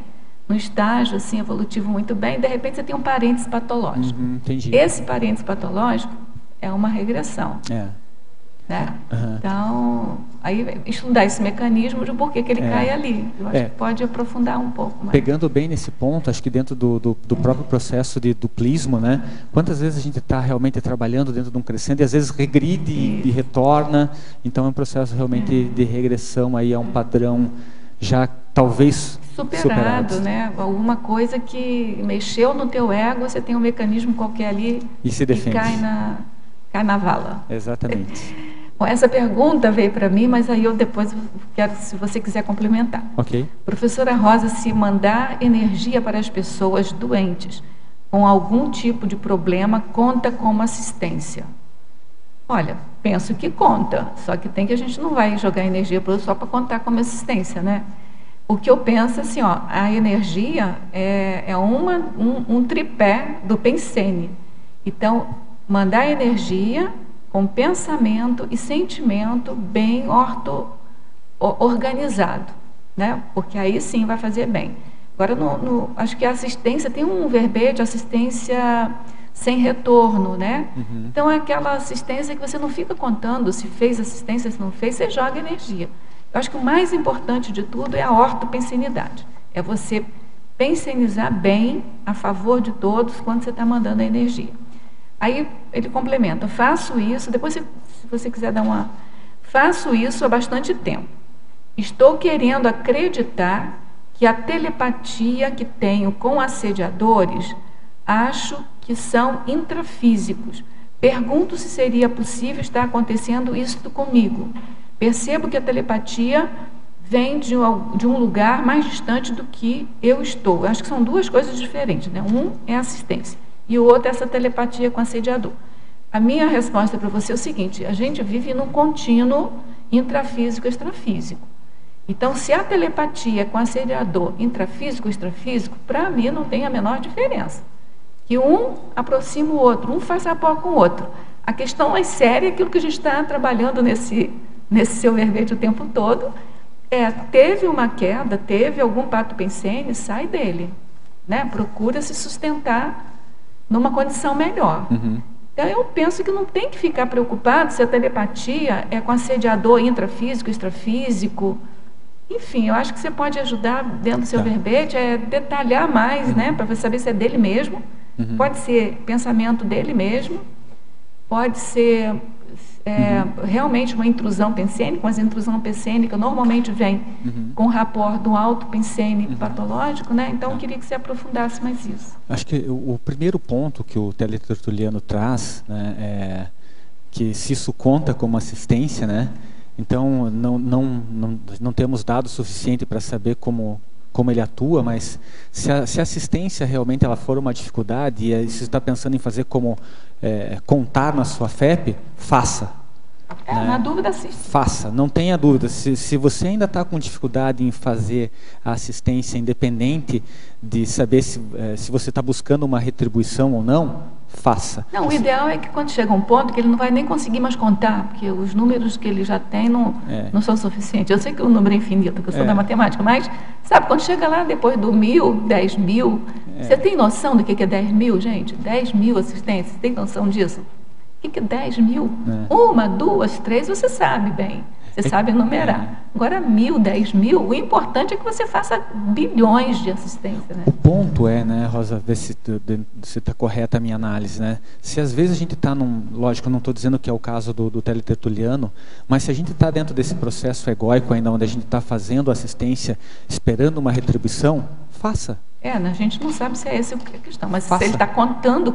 B: no estágio assim, evolutivo muito bem, e de repente você tem um parênteses patológico.
A: Entendi.
B: Esse parênteses patológico é uma regressão. Né? Então, aí estudar esse mecanismo de por que ele cai ali. Eu acho que pode aprofundar um pouco mais.
A: Pegando bem nesse ponto, acho que dentro do próprio processo de duplismo, né? Quantas vezes a gente está realmente trabalhando dentro de um crescendo e às vezes regride e retorna. Então é um processo realmente de regressão aí a um padrão já talvez superado,
B: né? Alguma coisa que mexeu no teu ego, você tem um mecanismo qualquer ali
A: e se defende.
B: Cai na vala.
A: Exatamente.
B: Bom, essa pergunta veio para mim, mas aí eu depois quero, se você quiser complementar.
A: Ok.
B: Professora Rosa, se mandar energia para as pessoas doentes com algum tipo de problema, conta como assistência? Olha, penso que conta, só que a gente não vai jogar energia só para contar como assistência, né? O que eu penso assim, a energia é um tripé do Pensene. Então, mandar energia com pensamento e sentimento bem organizado, né? Porque aí sim vai fazer bem. Agora, acho que a assistência tem um verbete, assistência sem retorno, né? Então, é aquela assistência que você não fica contando se fez assistência, se não fez, você joga energia. Eu acho que o mais importante de tudo é a ortopensenidade. É você pensenizar bem a favor de todos quando você está mandando a energia. Aí ele complementa, faço isso, depois se você quiser dar uma... Faço isso há bastante tempo. Estou querendo acreditar que a telepatia que tenho com assediadores, acho que são intrafísicos. Pergunto se seria possível estar acontecendo isso comigo. Percebo que a telepatia vem de um lugar mais distante do que eu estou. Acho que são duas coisas diferentes, né? Um é assistência e o outro é essa telepatia com assediador. A minha resposta para você é o seguinte, a gente vive num contínuo intrafísico e extrafísico. Então, se a telepatia com assediador intrafísico e extrafísico, para mim não tem a menor diferença. Que um aproxima o outro, um faz rapport com o outro. A questão mais séria é aquilo que a gente está trabalhando nesse seu verbete o tempo todo, teve uma queda, teve algum pacto pensene, sai dele. Né? Procura se sustentar numa condição melhor. Então, eu penso que não tem que ficar preocupado se a telepatia é com assediador intrafísico, extrafísico. Enfim, eu acho que você pode ajudar dentro do seu verbete a detalhar mais, né, para você saber se é dele mesmo. Pode ser pensamento dele mesmo, pode ser realmente uma intrusão pensênica, mas a intrusão pensênica normalmente vem com o rapport do alto pensene patológico, né? Então eu queria que você aprofundasse mais isso.
A: Acho que o primeiro ponto que o teletertuliano traz, né, é que se isso conta como assistência, né? Então não temos dados suficientes para saber como ele atua, mas se a assistência realmente ela for uma dificuldade e você está pensando em fazer como contar na sua FEP, faça. Né?
B: Na dúvida, assista.
A: Faça, não tenha dúvida. Se você ainda está com dificuldade em fazer a assistência independente de saber se você está buscando uma retribuição ou não, faça.
B: Não, o ideal é que quando chega um ponto que ele não vai nem conseguir mais contar, porque os números que ele já tem não são suficientes. Eu sei que o número é infinito, porque eu sou da matemática, mas, sabe, quando chega lá depois do 1.000, 10.000, você tem noção do que é 10.000, gente? 10.000 assistências, você tem noção disso? O que é 10.000? Uma, duas, três, você sabe bem. Você sabe enumerar. Agora, 1.000, 10.000, o importante é que você faça bilhões de assistência. Né?
A: O ponto né, Rosa, ver se está correta a minha análise, né? Se às vezes a gente está lógico, eu não estou dizendo que é o caso do teletertuliano, mas se a gente está dentro desse processo egóico ainda, onde a gente está fazendo assistência, esperando uma retribuição, faça.
B: A gente não sabe se é essa a questão, mas se ele está contando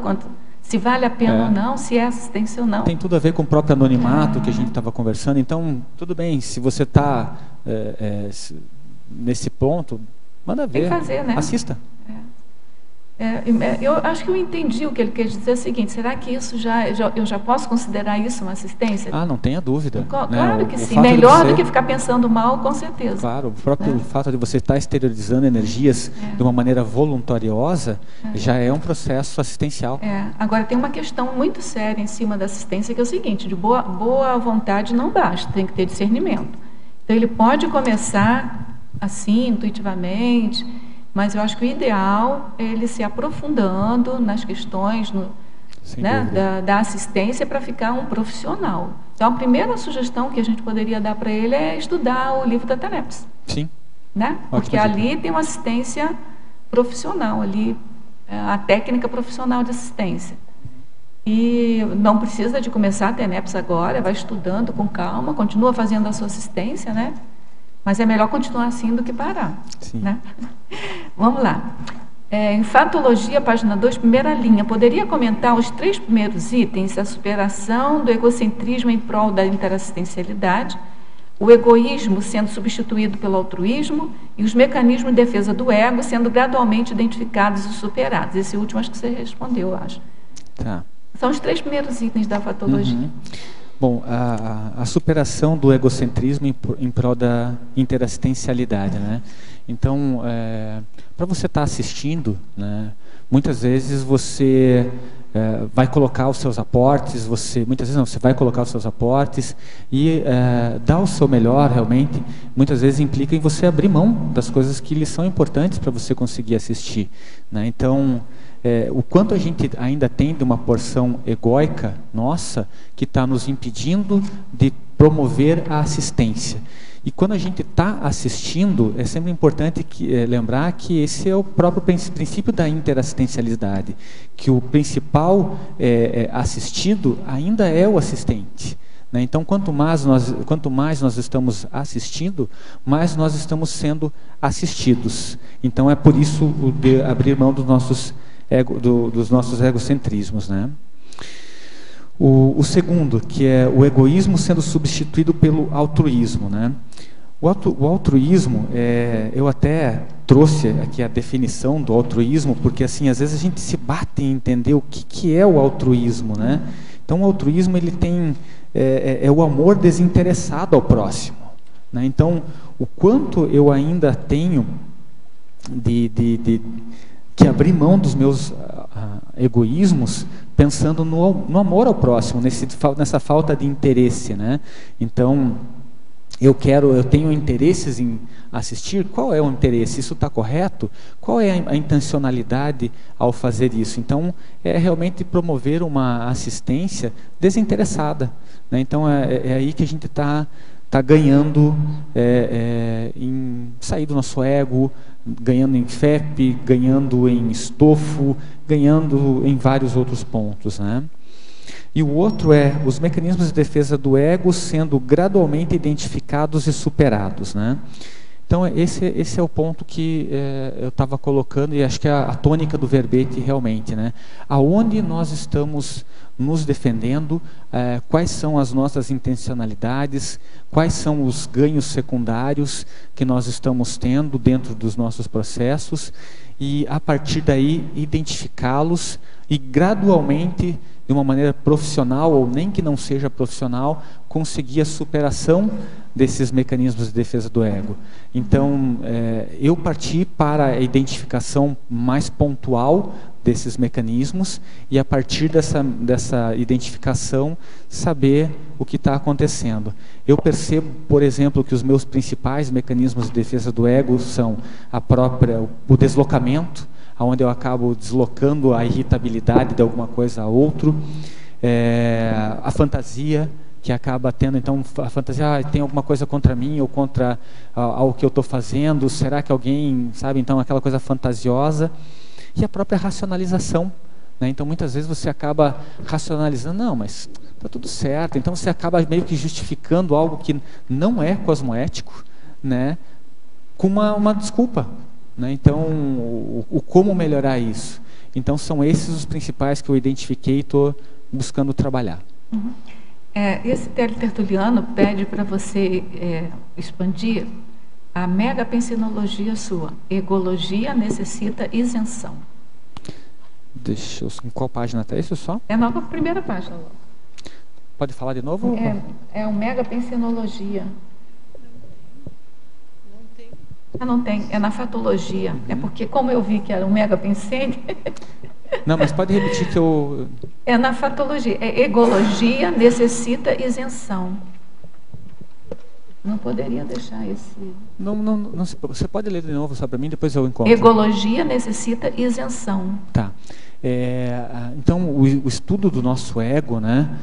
B: se vale a pena ou não, se é assistência ou não.
A: Tem tudo a ver com o próprio anonimato que a gente estava conversando. Então, tudo bem, se você está nesse ponto, manda ver,
B: tem que fazer, né?
A: Assista.
B: Eu acho que eu entendi o que ele quer dizer. É o seguinte, será que isso eu já posso considerar isso uma assistência?
A: Não tenha dúvida.
B: Claro que sim. Melhor do que ficar pensando mal, com certeza.
A: Claro, o próprio fato de você estar exteriorizando energias de uma maneira voluntariosa já é um processo assistencial.
B: Agora, tem uma questão muito séria em cima da assistência, que é o seguinte, de boa vontade não basta, tem que ter discernimento. Então, ele pode começar assim, intuitivamente, mas eu acho que o ideal é ele se aprofundando nas questões da assistência para ficar um profissional. Então, a primeira sugestão que a gente poderia dar para ele é estudar o livro da TANEPS.
A: Sim.
B: Né? Porque ali tem uma assistência profissional, ali, a técnica profissional de assistência. E não precisa de começar a TANEPS agora, vai estudando com calma, continua fazendo a sua assistência, né? Mas é melhor continuar assim do que parar.
A: Sim.
B: Né? Vamos lá. Em Fatologia, página 2, primeira linha, poderia comentar os 3 primeiros itens, a superação do egocentrismo em prol da interassistencialidade, o egoísmo sendo substituído pelo altruísmo e os mecanismos de defesa do ego sendo gradualmente identificados e superados. Esse último acho que você respondeu, eu acho.
A: Tá.
B: São os 3 primeiros itens da fatologia.
A: Bom, a superação do egocentrismo em prol da interassistencialidade, né? Então, para você estar assistindo, né, muitas vezes você vai colocar os seus aportes, muitas vezes não, você vai colocar os seus aportes e dar o seu melhor realmente, muitas vezes implica em você abrir mão das coisas que lhe são importantes para você conseguir assistir, né? Então, o quanto a gente ainda tem de uma porção egóica nossa que está nos impedindo de promover a assistência. E quando a gente está assistindo, é sempre importante lembrar que esse é o próprio princípio da interassistencialidade, que o principal assistido ainda é o assistente, né? Então, quanto mais nós estamos assistindo, mais nós estamos sendo assistidos. Então, é por isso o de abrir mão dos nossos egocentrismos, né? O segundo, que é o egoísmo sendo substituído pelo altruísmo, né? O altruísmo, eu até trouxe aqui a definição do altruísmo, porque assim, às vezes a gente se bate em entender o que é o altruísmo, né? Então, o altruísmo, ele tem o amor desinteressado ao próximo, né? Então, o quanto eu ainda tenho que abrir mão dos meus egoísmos, pensando no amor ao próximo, nessa falta de interesse, né? Então, eu tenho interesses em assistir. Qual é o interesse? Isso está correto? Qual é a intencionalidade ao fazer isso? Então, é realmente promover uma assistência desinteressada, né? Então, é aí que a gente está ganhando em sair do nosso ego, ganhando em FEP, ganhando em estofo, ganhando em vários outros pontos, né? E o outro é os mecanismos de defesa do ego sendo gradualmente identificados e superados, né? Então, esse é o ponto que eu estava colocando, e acho que é a tônica do verbete realmente, né? Aonde nós estamos nos defendendo, quais são as nossas intencionalidades, quais são os ganhos secundários que nós estamos tendo dentro dos nossos processos, e a partir daí identificá-los e gradualmente, de uma maneira profissional ou nem que não seja profissional, conseguir a superação desses mecanismos de defesa do ego. Então, eu parti para a identificação mais pontual desses mecanismos e, a partir dessa identificação, saber o que está acontecendo. Eu percebo, por exemplo, que os meus principais mecanismos de defesa do ego são o deslocamento, onde eu acabo deslocando a irritabilidade de alguma coisa a outro, a fantasia, que acaba tendo, então, a fantasia, tem alguma coisa contra mim ou contra o que eu estou fazendo, será que alguém, sabe, então aquela coisa fantasiosa, e a própria racionalização, né? Então, muitas vezes você acaba racionalizando, não, mas está tudo certo, então você acaba meio que justificando algo que não é cosmoético, né, com uma desculpa, né? Então, o como melhorar isso? Então, são esses os principais que eu identifiquei e estou buscando trabalhar.
B: Uhum. Esse tertuliano pede para você expandir a megapensinologia sua. Egologia necessita isenção.
A: Deixa eu... Em qual página está isso só?
B: É na primeira página.
A: Pode falar de novo?
B: É o megapensinologia. Não tem, é na fatologia. Uhum. É porque, como eu vi que era um megapensene...
A: Não, mas pode repetir que eu...
B: É na fatologia. Egologia necessita isenção. Não poderia deixar esse...
A: Não, você pode ler de novo só para mim, depois eu encontro.
B: Egologia necessita isenção.
A: Tá. Então, o estudo do nosso ego, né,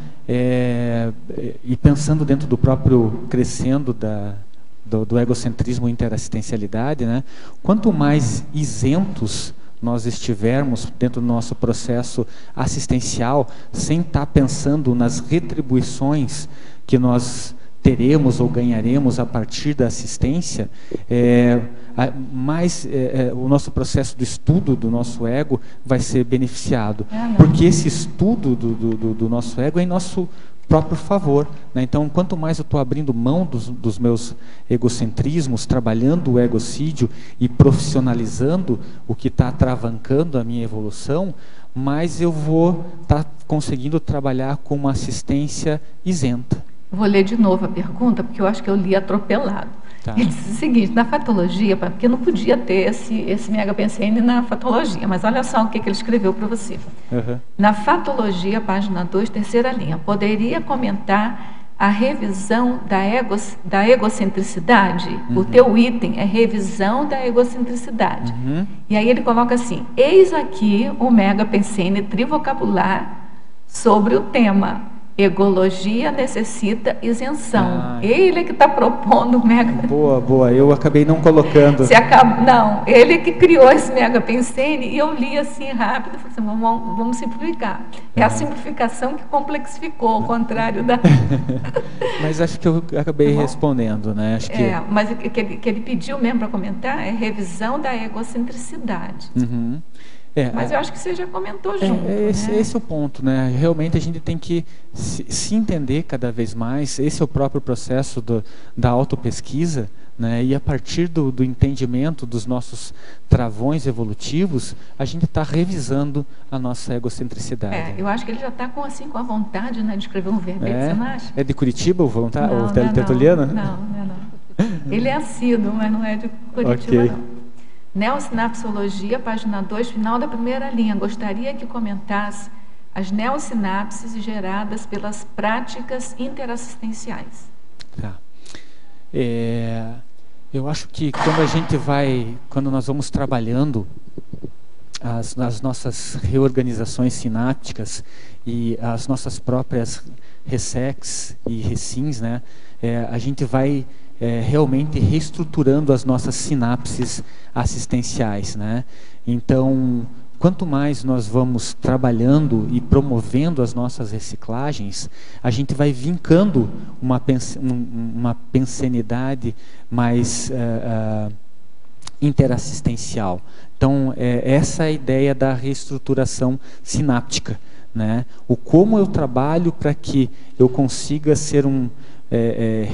A: e pensando dentro do próprio crescendo do egocentrismo e interassistencialidade, né, quanto mais isentos nós estivermos dentro do nosso processo assistencial, sem estar pensando nas retribuições que nós teremos ou ganharemos a partir da assistência, mais o nosso processo de estudo do nosso ego vai ser beneficiado. Porque esse estudo do nosso ego é em nosso próprio favor, né? Então, quanto mais eu estou abrindo mão dos meus egocentrismos, trabalhando o egocídio e profissionalizando o que está travancando a minha evolução, mais eu vou estar conseguindo trabalhar com uma assistência isenta.
B: Vou ler de novo a pergunta, porque eu acho que eu li atropelado. Tá. Ele disse o seguinte, na fatologia, porque não podia ter esse megapensene na fatologia, mas olha só o que ele escreveu para você. Na fatologia, página 2, terceira linha, poderia comentar a revisão da egocentricidade? O teu item é revisão da egocentricidade. E aí ele coloca assim, eis aqui o megapensene trivocabular sobre o tema. Egologia necessita isenção. Ele é que está propondo o mega...
A: Boa. Eu acabei não colocando.
B: Não, ele que criou esse megapensene e eu li assim rápido, falei assim, vamos simplificar. É a simplificação que complexificou, ao contrário da...
A: Mas acho que eu acabei respondendo, né? Acho que...
B: mas o que ele pediu mesmo para comentar é revisão da egocentricidade. Mas eu acho que você já comentou junto.
A: Esse é o ponto, né? Realmente a gente tem que se entender cada vez mais. Esse é o próprio processo da autopesquisa, né? E a partir do entendimento dos nossos travões evolutivos, a gente está revisando a nossa egocentricidade.
B: Eu acho que ele já está com a vontade, né, de escrever um verbete, você não acha?
A: É de Curitiba o
B: Tertuliano? Não. Ele é assíduo, mas não é de Curitiba, não. Neossinapsologia, página 2, final da primeira linha. Gostaria que comentasse as neossinapses geradas pelas práticas interassistenciais.
A: Tá. Eu acho que quando nós vamos trabalhando as nossas reorganizações sinápticas e as nossas próprias ressecs e resins, né, a gente vai realmente reestruturando as nossas sinapses assistenciais, né? Então, quanto mais nós vamos trabalhando e promovendo as nossas reciclagens, a gente vai vincando uma pensenidade mais interassistencial. Então, essa é a ideia da reestruturação sináptica, né? O como eu trabalho para que eu consiga ser um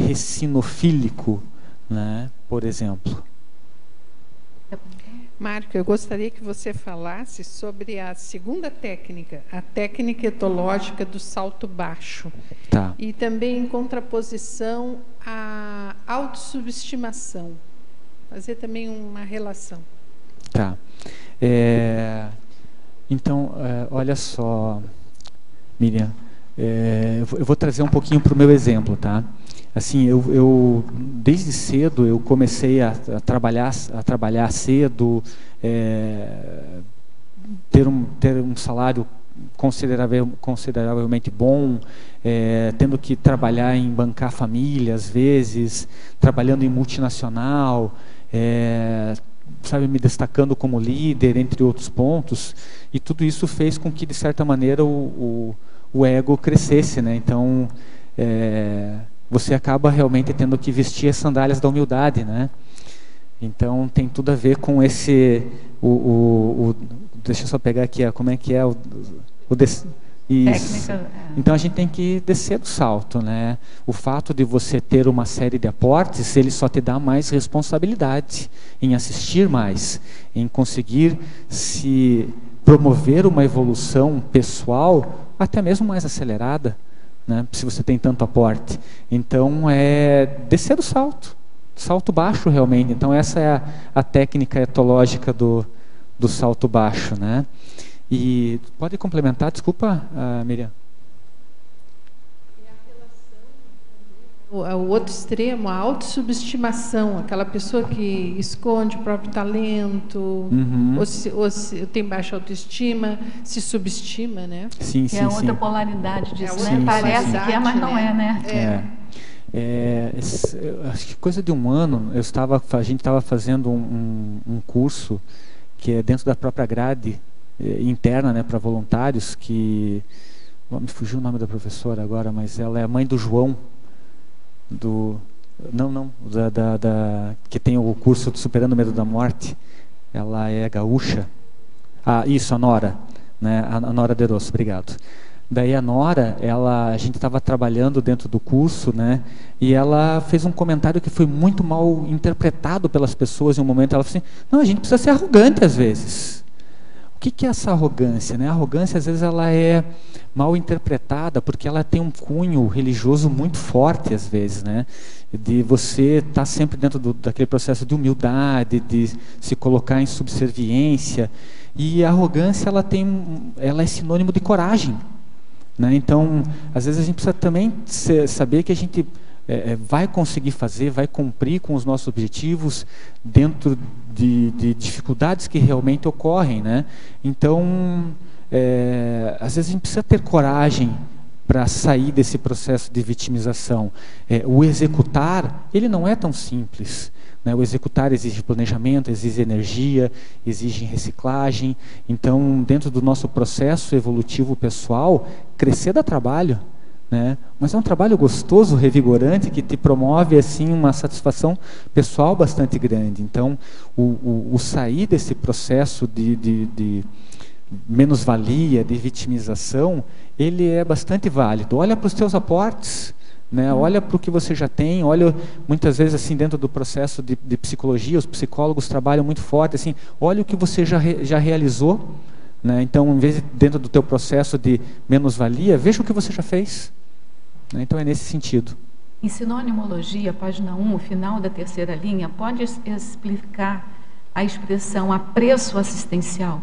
A: recinofílico, né, por exemplo.
I: Marco, eu gostaria que você falasse sobre a segunda técnica, a técnica etológica do salto baixo.
A: Tá.
I: E também em contraposição à autossubestimação. Fazer também uma relação.
A: Tá. Então, olha só, Miriam, eu vou trazer um pouquinho para o meu exemplo, tá? Assim, eu desde cedo eu comecei a trabalhar cedo, ter um salário consideravelmente bom, tendo que trabalhar em bancar família às vezes, trabalhando em multinacional, me destacando como líder, entre outros pontos, e tudo isso fez com que, de certa maneira, o ego crescesse, né? Então, você acaba realmente tendo que vestir as sandálias da humildade, né? Então, tem tudo a ver com esse... deixa eu só pegar aqui, como é que é isso. Então, a gente tem que descer do salto, né? O fato de você ter uma série de aportes, ele só te dá mais responsabilidade em assistir mais, em conseguir se promover uma evolução pessoal até mesmo mais acelerada, né, se você tem tanto aporte. Então, descer do salto baixo realmente. Então, essa é a técnica etológica do salto baixo, né? E pode complementar, desculpa, Miriam.
I: O outro extremo, a autossubestimação, aquela pessoa que esconde o próprio talento, ou se tem baixa autoestima, se subestima, né?
B: Sim. Outra polaridade disso, né? Parece que é, mas não é, né?
A: Acho que coisa de um ano, a gente estava fazendo um curso que é dentro da própria grade interna, né, para voluntários, que... me fugiu o nome da professora agora, mas ela é a mãe do João, que tem o curso de Superando o Medo da Morte. Ela é gaúcha. Isso, a Nora, né? A Nora de Rosso, obrigado. Daí a Nora, a gente estava trabalhando dentro do curso, né? E ela fez um comentário que foi muito mal interpretado pelas pessoas em um momento. Ela falou assim: não, a gente precisa ser arrogante às vezes. O que é essa arrogância, né? A arrogância, às vezes, ela é mal interpretada porque ela tem um cunho religioso muito forte, às vezes, né? De você estar sempre dentro daquele processo de humildade, de se colocar em subserviência. E a arrogância, ela é sinônimo de coragem, né? Então, às vezes a gente precisa também saber que a gente vai conseguir fazer, vai cumprir com os nossos objetivos dentro de dificuldades que realmente ocorrem, né? Então, às vezes a gente precisa ter coragem para sair desse processo de vitimização. O executar, ele não é tão simples, né? O executar exige planejamento, exige energia, exige reciclagem. Então, dentro do nosso processo evolutivo pessoal, crescer dá trabalho, né? Mas é um trabalho gostoso, revigorante, que te promove assim uma satisfação pessoal bastante grande. Então, o sair desse processo de menos-valia, de vitimização, ele é bastante válido. Olha para os teus aportes, né? Olha para o que você já tem, olha, muitas vezes assim dentro do processo de psicologia, os psicólogos trabalham muito forte, assim, olha o que você já realizou, né? Então, em vez de dentro do teu processo de menos-valia, veja o que você já fez, né? Então é nesse sentido.
B: Em sinonimologia, página 1, o final da terceira linha, pode explicar a expressão apreço assistencial?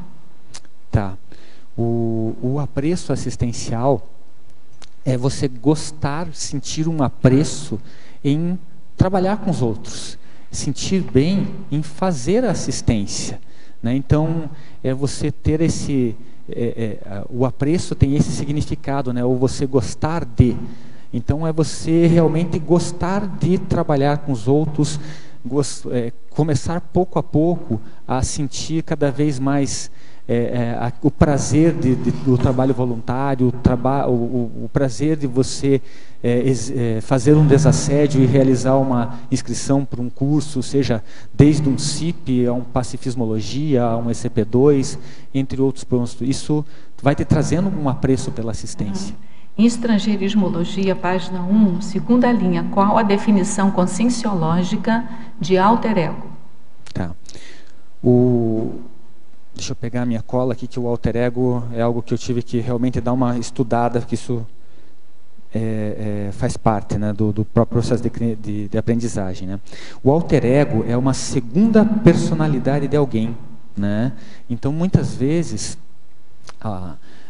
A: Tá. O apreço assistencial é você gostar, sentir um apreço em trabalhar com os outros, sentir bem em fazer a assistência, né? Então, é você ter o apreço tem esse significado, né? Ou você gostar de. Então, é você realmente gostar de trabalhar com os outros, começar pouco a pouco a sentir cada vez mais o prazer do trabalho voluntário, o prazer de você fazer um desassédio e realizar uma inscrição para um curso, seja desde um CIP, a um pacifismologia, a um ECP2, entre outros pontos. Isso vai te trazendo um apreço pela assistência.
B: Em estrangeirismologia, página 1, segunda linha, qual a definição conscienciológica de alter ego?
A: Tá. Deixa eu pegar a minha cola aqui, que o alter ego é algo que eu tive que realmente dar uma estudada, que isso faz parte, né, do próprio processo de aprendizagem, né? O alter ego é uma segunda personalidade de alguém, né? Então, muitas vezes,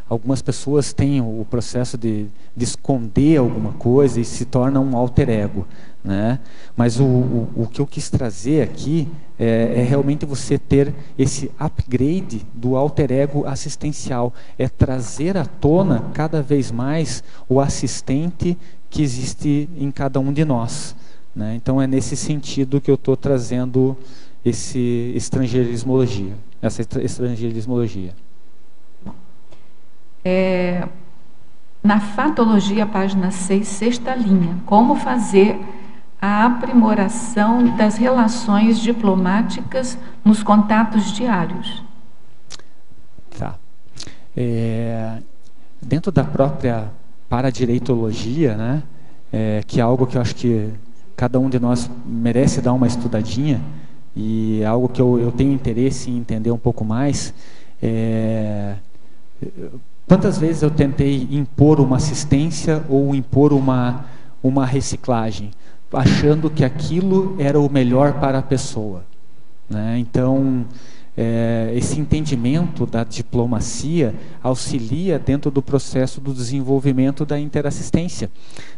A: algumas pessoas têm o processo de esconder alguma coisa e se torna um alter ego, né? Mas o que eu quis trazer aqui é realmente você ter esse upgrade do alter ego assistencial, é trazer à tona cada vez mais o assistente que existe em cada um de nós, né? Então é nesse sentido que eu estou trazendo essa estrangeirismologia.
B: Na fatologia, página 6, sexta linha, como fazer a aprimoração das relações diplomáticas nos contatos diários?
A: Tá. Dentro da própria paradireitologia, né, que é algo que eu acho que cada um de nós merece dar uma estudadinha, e é algo que eu tenho interesse em entender um pouco mais. Quantas vezes eu tentei impor uma assistência ou impor uma reciclagem, achando que aquilo era o melhor para a pessoa, né? Então, esse entendimento da diplomacia auxilia dentro do processo do desenvolvimento da interassistência,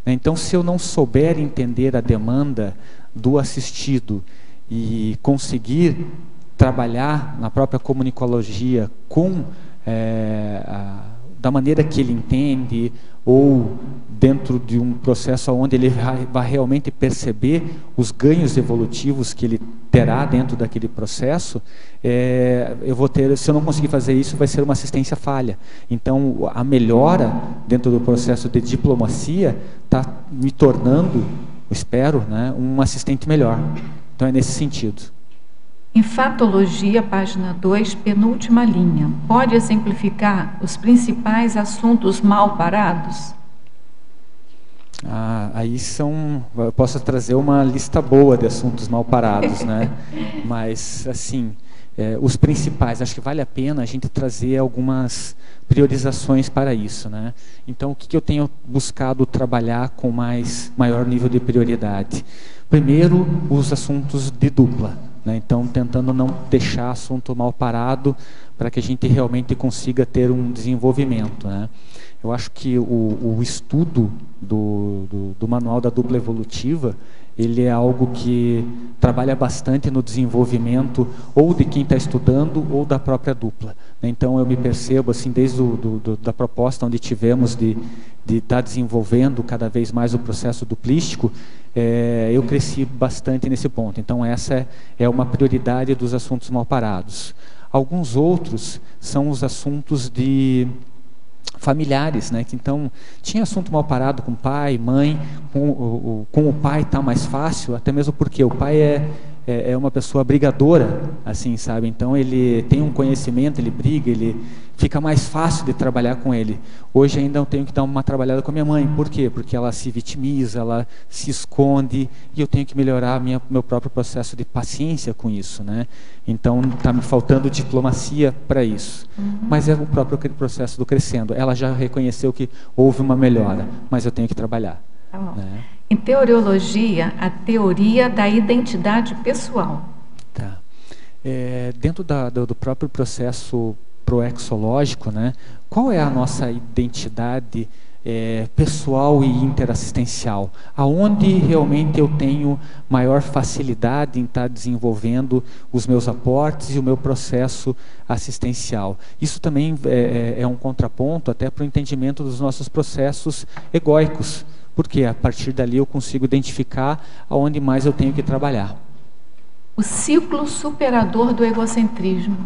A: né? Então, se eu não souber entender a demanda do assistido e conseguir trabalhar na própria comunicologia da maneira que ele entende, ou dentro de um processo onde ele vai realmente perceber os ganhos evolutivos que ele terá dentro daquele processo, se eu não conseguir fazer isso, vai ser uma assistência falha. Então, a melhora dentro do processo de diplomacia está me tornando, espero, né, um assistente melhor. Então, é nesse sentido.
B: Em fatologia, página 2, penúltima linha, pode exemplificar os principais assuntos mal parados?
A: Aí eu posso trazer uma lista boa de assuntos mal parados, né? Mas, assim, os principais. Acho que vale a pena a gente trazer algumas priorizações para isso, né? Então, o que eu tenho buscado trabalhar com maior nível de prioridade? Primeiro, os assuntos de dupla, né? Então, tentando não deixar assunto mal parado para que a gente realmente consiga ter um desenvolvimento, né? Eu acho que o estudo do Manual da Dupla Evolutiva, ele é algo que trabalha bastante no desenvolvimento ou de quem está estudando ou da própria dupla. Então, eu me percebo, assim, desde da proposta onde tivemos de estar desenvolvendo cada vez mais o processo duplístico, eu cresci bastante nesse ponto. Então, essa é uma prioridade dos assuntos mal parados. Alguns outros são os assuntos familiares, né? Então, tinha assunto mal parado com pai, mãe, com o pai está mais fácil, até mesmo porque o pai é uma pessoa brigadora, assim, sabe? Então, ele tem um conhecimento, ele briga, ele fica mais fácil de trabalhar com ele. Hoje ainda eu tenho que dar uma trabalhada com a minha mãe. Por quê? Porque ela se vitimiza, ela se esconde, e eu tenho que melhorar meu próprio processo de paciência com isso, né? Então, está me faltando diplomacia para isso. Mas é o próprio processo do crescendo. Ela já reconheceu que houve uma melhora, mas eu tenho que trabalhar.
B: Tá bom.
A: Né?
B: Em teoriologia, a teoria da identidade pessoal.
A: Tá. Dentro do próprio processo proexológico, né? Qual é a nossa identidade pessoal e interassistencial? Aonde realmente eu tenho maior facilidade em estar desenvolvendo os meus aportes e o meu processo assistencial? Isso também é um contraponto até para o entendimento dos nossos processos egóicos, porque a partir dali eu consigo identificar aonde mais eu tenho que trabalhar.
B: O ciclo superador do egocentrismo.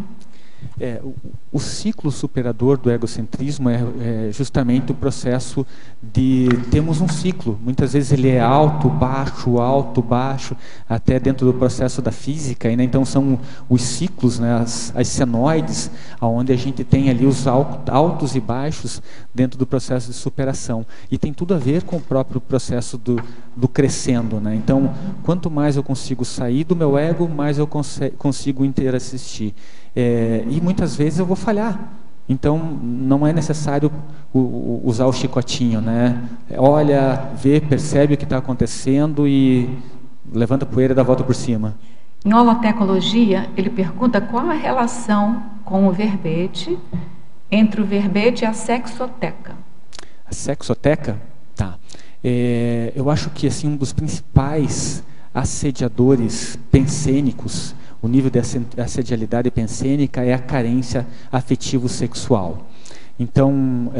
A: O ciclo superador do egocentrismo é justamente o processo de temos um ciclo. Muitas vezes ele é alto, baixo, até dentro do processo da física, né? Então são os ciclos, né? As senoides, onde a gente tem ali os altos e baixos dentro do processo de superação. E tem tudo a ver com o próprio processo do crescendo, né? Então, quanto mais eu consigo sair do meu ego, mais eu consigo interassistir. E muitas vezes eu vou falhar. Então, não é necessário usar o chicotinho, né? Olha, vê, percebe o que está acontecendo e levanta a poeira e dá a volta por cima.
B: Em holotecologia, ele pergunta qual a relação com o verbete, entre o verbete e a sexoteca.
A: A sexoteca? Tá. Eu acho que assim, um dos principais assediadores pensênicos, o nível de assedialidade pensênica, é a carência afetivo-sexual. Então,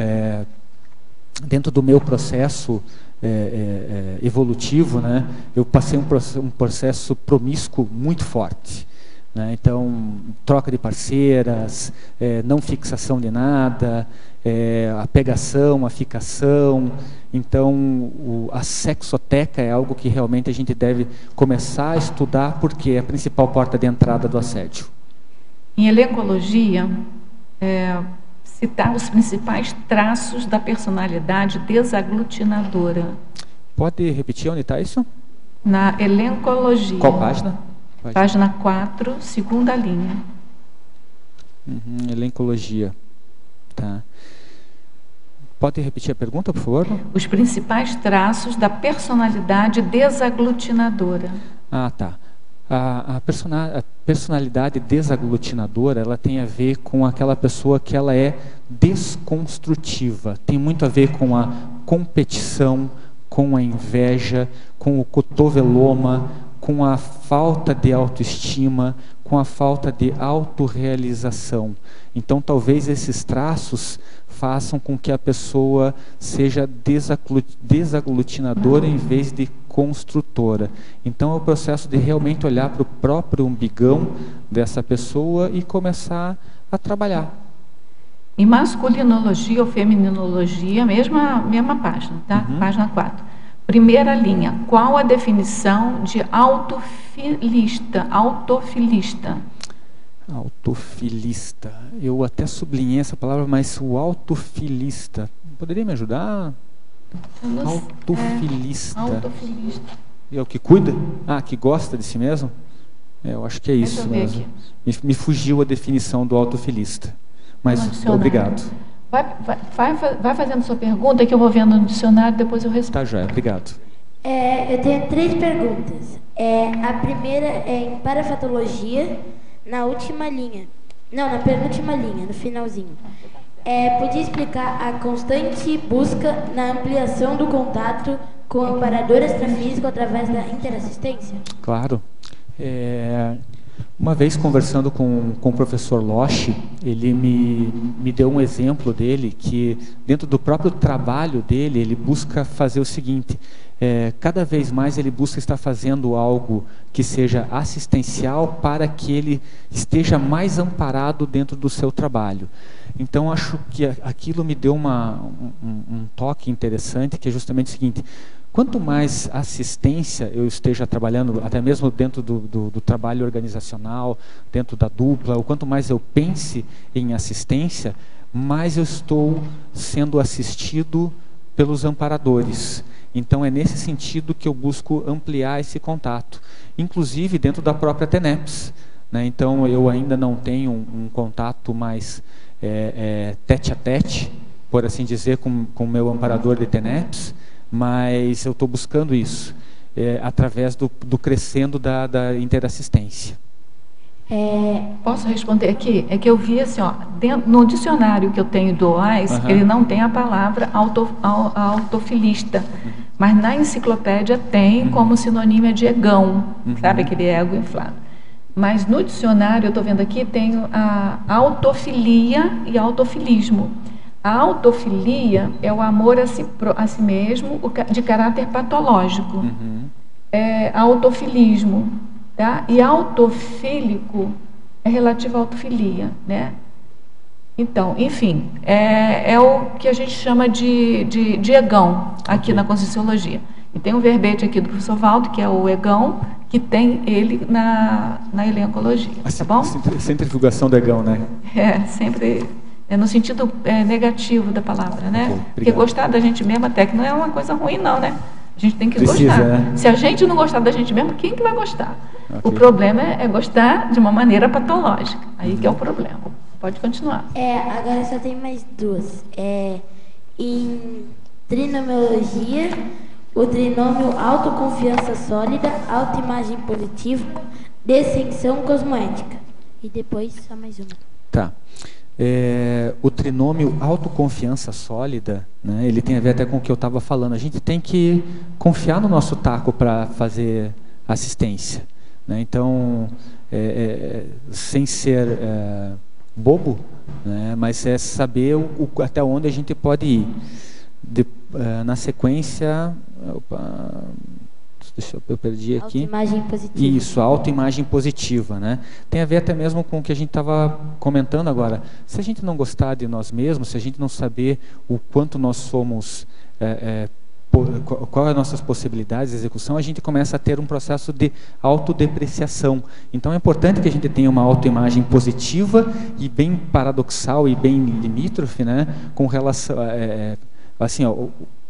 A: dentro do meu processo evolutivo, né, eu passei um processo promíscuo muito forte, né? Então, troca de parceiras, não fixação de nada, a pegação, a ficação. Então, a sexoteca é algo que realmente a gente deve começar a estudar, porque é a principal porta de entrada do assédio.
B: Em elencologia, citar os principais traços da personalidade desaglutinadora.
A: Pode repetir onde está isso?
B: Na elencologia.
A: Qual página?
B: Página 4, segunda linha.
A: Elencologia. Tá. Pode repetir a pergunta, por favor?
B: Os principais traços da personalidade desaglutinadora.
A: Tá. A personalidade desaglutinadora, ela tem a ver com aquela pessoa que ela é desconstrutiva. Tem muito a ver com a competição, com a inveja, com o cotoveloma, com a falta de autoestima, com a falta de autorrealização. Então, talvez esses traços façam com que a pessoa seja desaglutinadora em vez de construtora. Então, é o processo de realmente olhar para o próprio umbigão dessa pessoa e começar a trabalhar.
B: Em masculinologia ou femininologia, mesma página, tá? Página 4. Primeira linha, qual a definição de autofilista? Autofilista.
A: Autofilista. Eu até sublinhei essa palavra, mas o autofilista. Poderia me ajudar?
B: Autofilista.
A: É o que cuida? Que gosta de si mesmo? Eu acho que é isso mesmo. Me fugiu a definição do autofilista. Mas obrigado.
B: Vai fazendo sua pergunta que eu vou vendo no dicionário, depois eu respondo.
A: Tá, joia. Obrigado.
C: Eu tenho 3 perguntas. A primeira é em parafatologia, na última linha. Não, na penúltima linha, no finalzinho. Podia explicar a constante busca na ampliação do contato com o amparador extrafísico através da interassistência?
A: Claro. Uma vez conversando com o professor Loche, ele me deu um exemplo dele que dentro do próprio trabalho dele, ele busca fazer o seguinte, cada vez mais ele busca estar fazendo algo que seja assistencial para que ele esteja mais amparado dentro do seu trabalho. Então acho que aquilo me deu um toque interessante, que é justamente o seguinte: quanto mais assistência eu esteja trabalhando, até mesmo dentro do trabalho organizacional, dentro da dupla, ou quanto mais eu pense em assistência, mais eu estou sendo assistido pelos amparadores. Então é nesse sentido que eu busco ampliar esse contato, inclusive dentro da própria TENEPS, né? Então eu ainda não tenho um contato mais tete a tete, por assim dizer, com o meu amparador de TENEPS, mas eu estou buscando isso através do crescendo da interassistência.
B: Posso responder aqui? É que eu vi assim, no dicionário que eu tenho do OAS, ele não tem a palavra autofilista, mas na enciclopédia tem como sinônimo de egão, sabe, aquele ego inflado. Mas no dicionário, eu estou vendo aqui, tem a autofilia e autofilismo. A autofilia é o amor a si mesmo, de caráter patológico. Autofilismo, tá? E autofílico é relativo à autofilia, né? Então, enfim, é o que a gente chama de egão aqui na Conscienciologia. E tem um verbete aqui do professor Valdo, que é o egão, que tem ele na elencologia, tá bom?
A: Centrifugação do egão, né?
B: Sempre no sentido negativo da palavra, né? Okay, porque gostar da gente mesmo até que não é uma coisa ruim, não, né? A gente tem que gostar. Né? Se a gente não gostar da gente mesmo, quem que vai gostar? Okay. O problema é gostar de uma maneira patológica. Aí que é o problema. Pode continuar.
C: Agora só tem mais 2. Em trinomiologia, o trinômio autoconfiança sólida, autoimagem positiva, descensão cosmoética. E depois só mais uma.
A: Tá. O trinômio autoconfiança sólida, né, ele tem a ver até com o que eu estava falando. A gente tem que confiar no nosso taco para fazer assistência, né? Então, sem ser bobo, né, mas é saber até onde a gente pode ir. Na sequência, eu perdi aqui.
C: Autoimagem positiva.
A: Isso, a autoimagem positiva, né? Tem a ver até mesmo com o que a gente estava comentando agora. Se a gente não gostar de nós mesmos, se a gente não saber o quanto nós somos, qual as nossas possibilidades de execução, a gente começa a ter um processo de autodepreciação. Então é importante que a gente tenha uma autoimagem positiva e bem paradoxal e bem limítrofe, né? Com relação assim,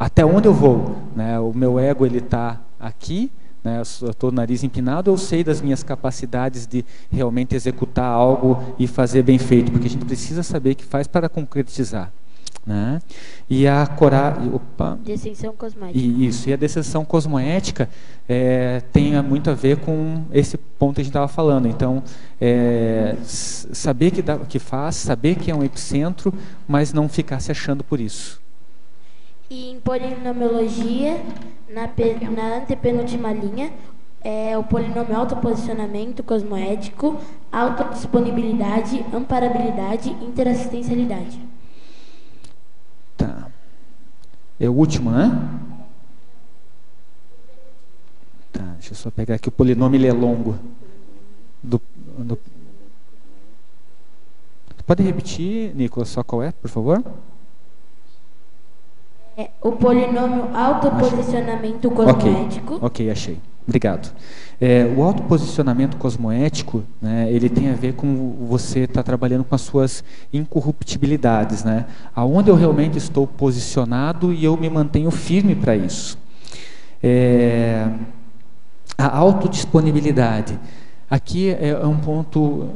A: até onde eu vou, né? O meu ego ele está aqui, né? Eu estou o nariz empinado, eu sei das minhas capacidades de realmente executar algo e fazer bem feito, porque a gente precisa saber que faz para concretizar, né? E a
C: descensão cosmoética.
A: Isso, e a descensão cosmoética tem muito a ver com esse ponto que a gente estava falando. Então, saber que faz, saber que é um epicentro, mas não ficar se achando por isso.
C: E em polinomiologia, na antepenúltima linha, o polinômio autoposicionamento cosmoético, autodisponibilidade, amparabilidade, interassistencialidade.
A: Tá. É o último, né? Tá, deixa eu só pegar aqui o polinômio, ele é longo. Pode repetir, Nicolas, só qual é, por favor?
C: O polinômio autoposicionamento cosmoético.
A: Ok, achei. Obrigado. O autoposicionamento cosmoético, né, ele tem a ver com você estar trabalhando com as suas incorruptibilidades, né? Aonde eu realmente estou posicionado e eu me mantenho firme para isso. A autodisponibilidade. Aqui é um ponto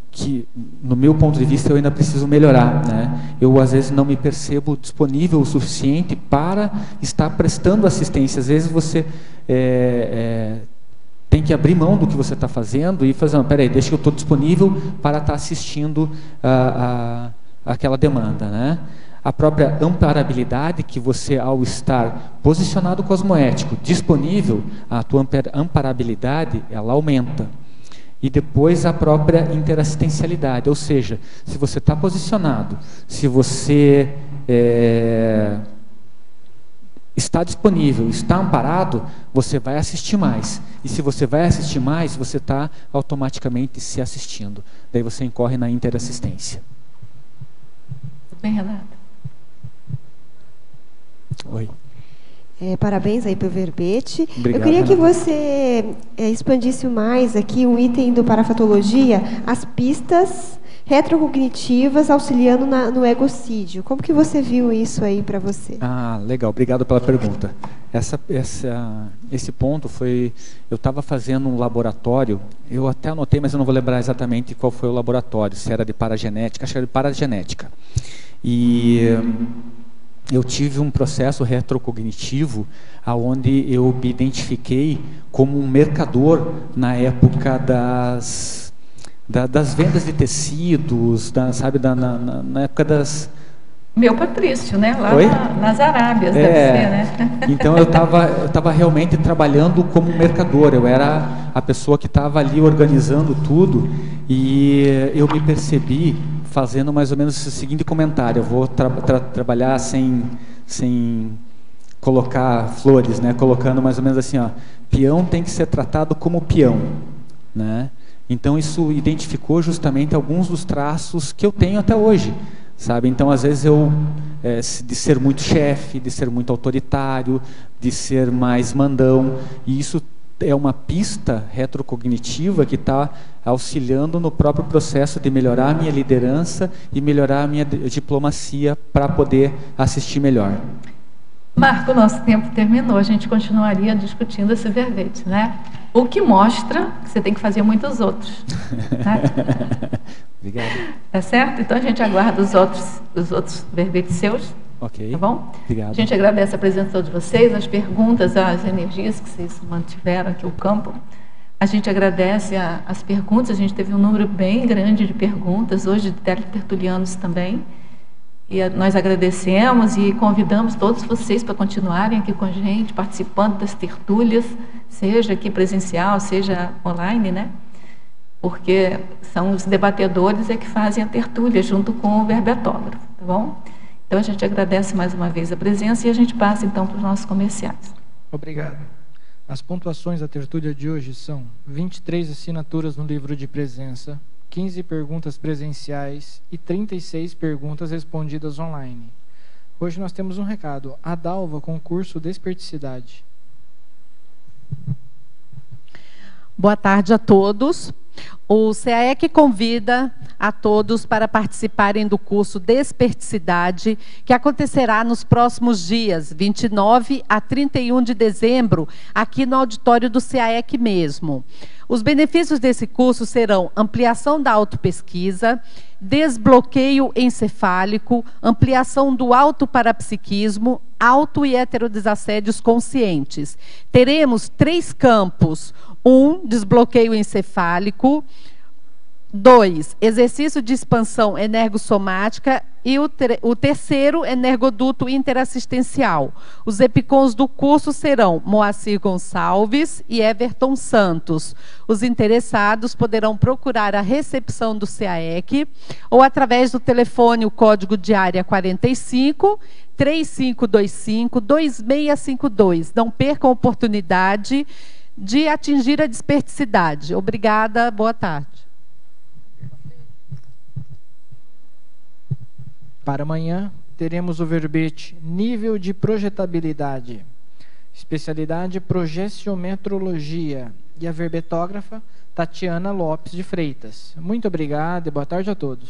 A: que, no meu ponto de vista, eu ainda preciso melhorar, né? Eu, às vezes, não me percebo disponível o suficiente para estar prestando assistência. Às vezes, você tem que abrir mão do que você está fazendo e fazer, peraí, deixa que eu estou disponível para estar assistindo aquela demanda, né? A própria amparabilidade, que você, ao estar posicionado cosmoético, disponível, a tua amparabilidade, ela aumenta. E depois a própria interassistencialidade, ou seja, se você está posicionado, se você está disponível, está amparado, você vai assistir mais. E se você vai assistir mais, você está automaticamente se assistindo. Daí você incorre na interassistência.
B: Tudo bem, Renata?
A: Oi.
J: Parabéns aí pelo verbete.
A: Obrigado,
J: eu queria que
A: Renata.
J: você expandisse mais aqui um item do parafatologia, as pistas retrocognitivas auxiliando no egocídio. Como que você viu isso aí para você?
A: Ah, legal. Obrigado pela pergunta. Esse ponto foi... Eu estava fazendo um laboratório, eu até anotei, mas eu não vou lembrar exatamente qual foi o laboratório, se era de paragenética, acho que era de paragenética. E eu tive um processo retrocognitivo onde eu me identifiquei como um mercador na época das vendas de tecidos, na época das...
B: Meu Patrício, né? Lá
A: Oi?
B: Nas Arábias, deve ser, né?
A: Então eu tava realmente trabalhando como mercador, eu era a pessoa que estava ali organizando tudo, e eu me percebi fazendo mais ou menos o seguinte comentário: eu vou trabalhar sem colocar flores, né? Colocando mais ou menos assim, ó, peão tem que ser tratado como peão, né? Então isso identificou justamente alguns dos traços que eu tenho até hoje, sabe? Então às vezes eu de ser muito chefe, de ser muito autoritário, de ser mais mandão, e isso é uma pista retrocognitiva que está auxiliando no próprio processo de melhorar a minha liderança e melhorar a minha diplomacia para poder assistir melhor.
B: Marco, o nosso tempo terminou, a gente continuaria discutindo esse verbete, né? O que mostra que você tem que fazer muitos outros. Né?
A: Obrigado.
B: Tá certo? Então a gente aguarda os outros verbetes seus.
A: Ok.
B: Tá bom?
A: Obrigado.
B: A gente agradece a presença de vocês, as perguntas, as energias que vocês mantiveram aqui, o campo. A gente agradece as perguntas, a gente teve um número bem grande de perguntas, hoje de teletertulianos também. E nós agradecemos e convidamos todos vocês para continuarem aqui com a gente, participando das tertúlias, seja aqui presencial, seja online, né? Porque são os debatedores que fazem a tertúlia junto com o verbetógrafo, tá bom? Então a gente agradece mais uma vez a presença e a gente passa então para os nossos comerciais.
K: Obrigado. As pontuações da tertúlia de hoje são 23 assinaturas no livro de presença, 15 perguntas presenciais e 36 perguntas respondidas online. Hoje nós temos um recado. Adalva, concurso Desperticidade.
L: Boa tarde a todos. O CAEC convida a todos para participarem do curso Desperticidade, que acontecerá nos próximos dias, 29 a 31 de dezembro, aqui no auditório do CAEC mesmo. Os benefícios desse curso serão ampliação da autopesquisa, desbloqueio encefálico, ampliação do autoparapsiquismo, auto- e heterodesassédios conscientes. Teremos 3 campos: 1, desbloqueio encefálico; 2, exercício de expansão energossomática, e o terceiro, energoduto interassistencial. Os EPICONs do curso serão Moacir Gonçalves e Everton Santos. Os interessados poderão procurar a recepção do CAEC ou através do telefone, o código de área 45 3525 2652. Não percam a oportunidade de atingir a desperticidade. Obrigada, boa tarde.
K: Para amanhã, teremos o verbete Nível de Projetabilidade, especialidade Projetiometrologia, e a verbetógrafa Tatiana Lopes de Freitas. Muito obrigado e boa tarde a todos.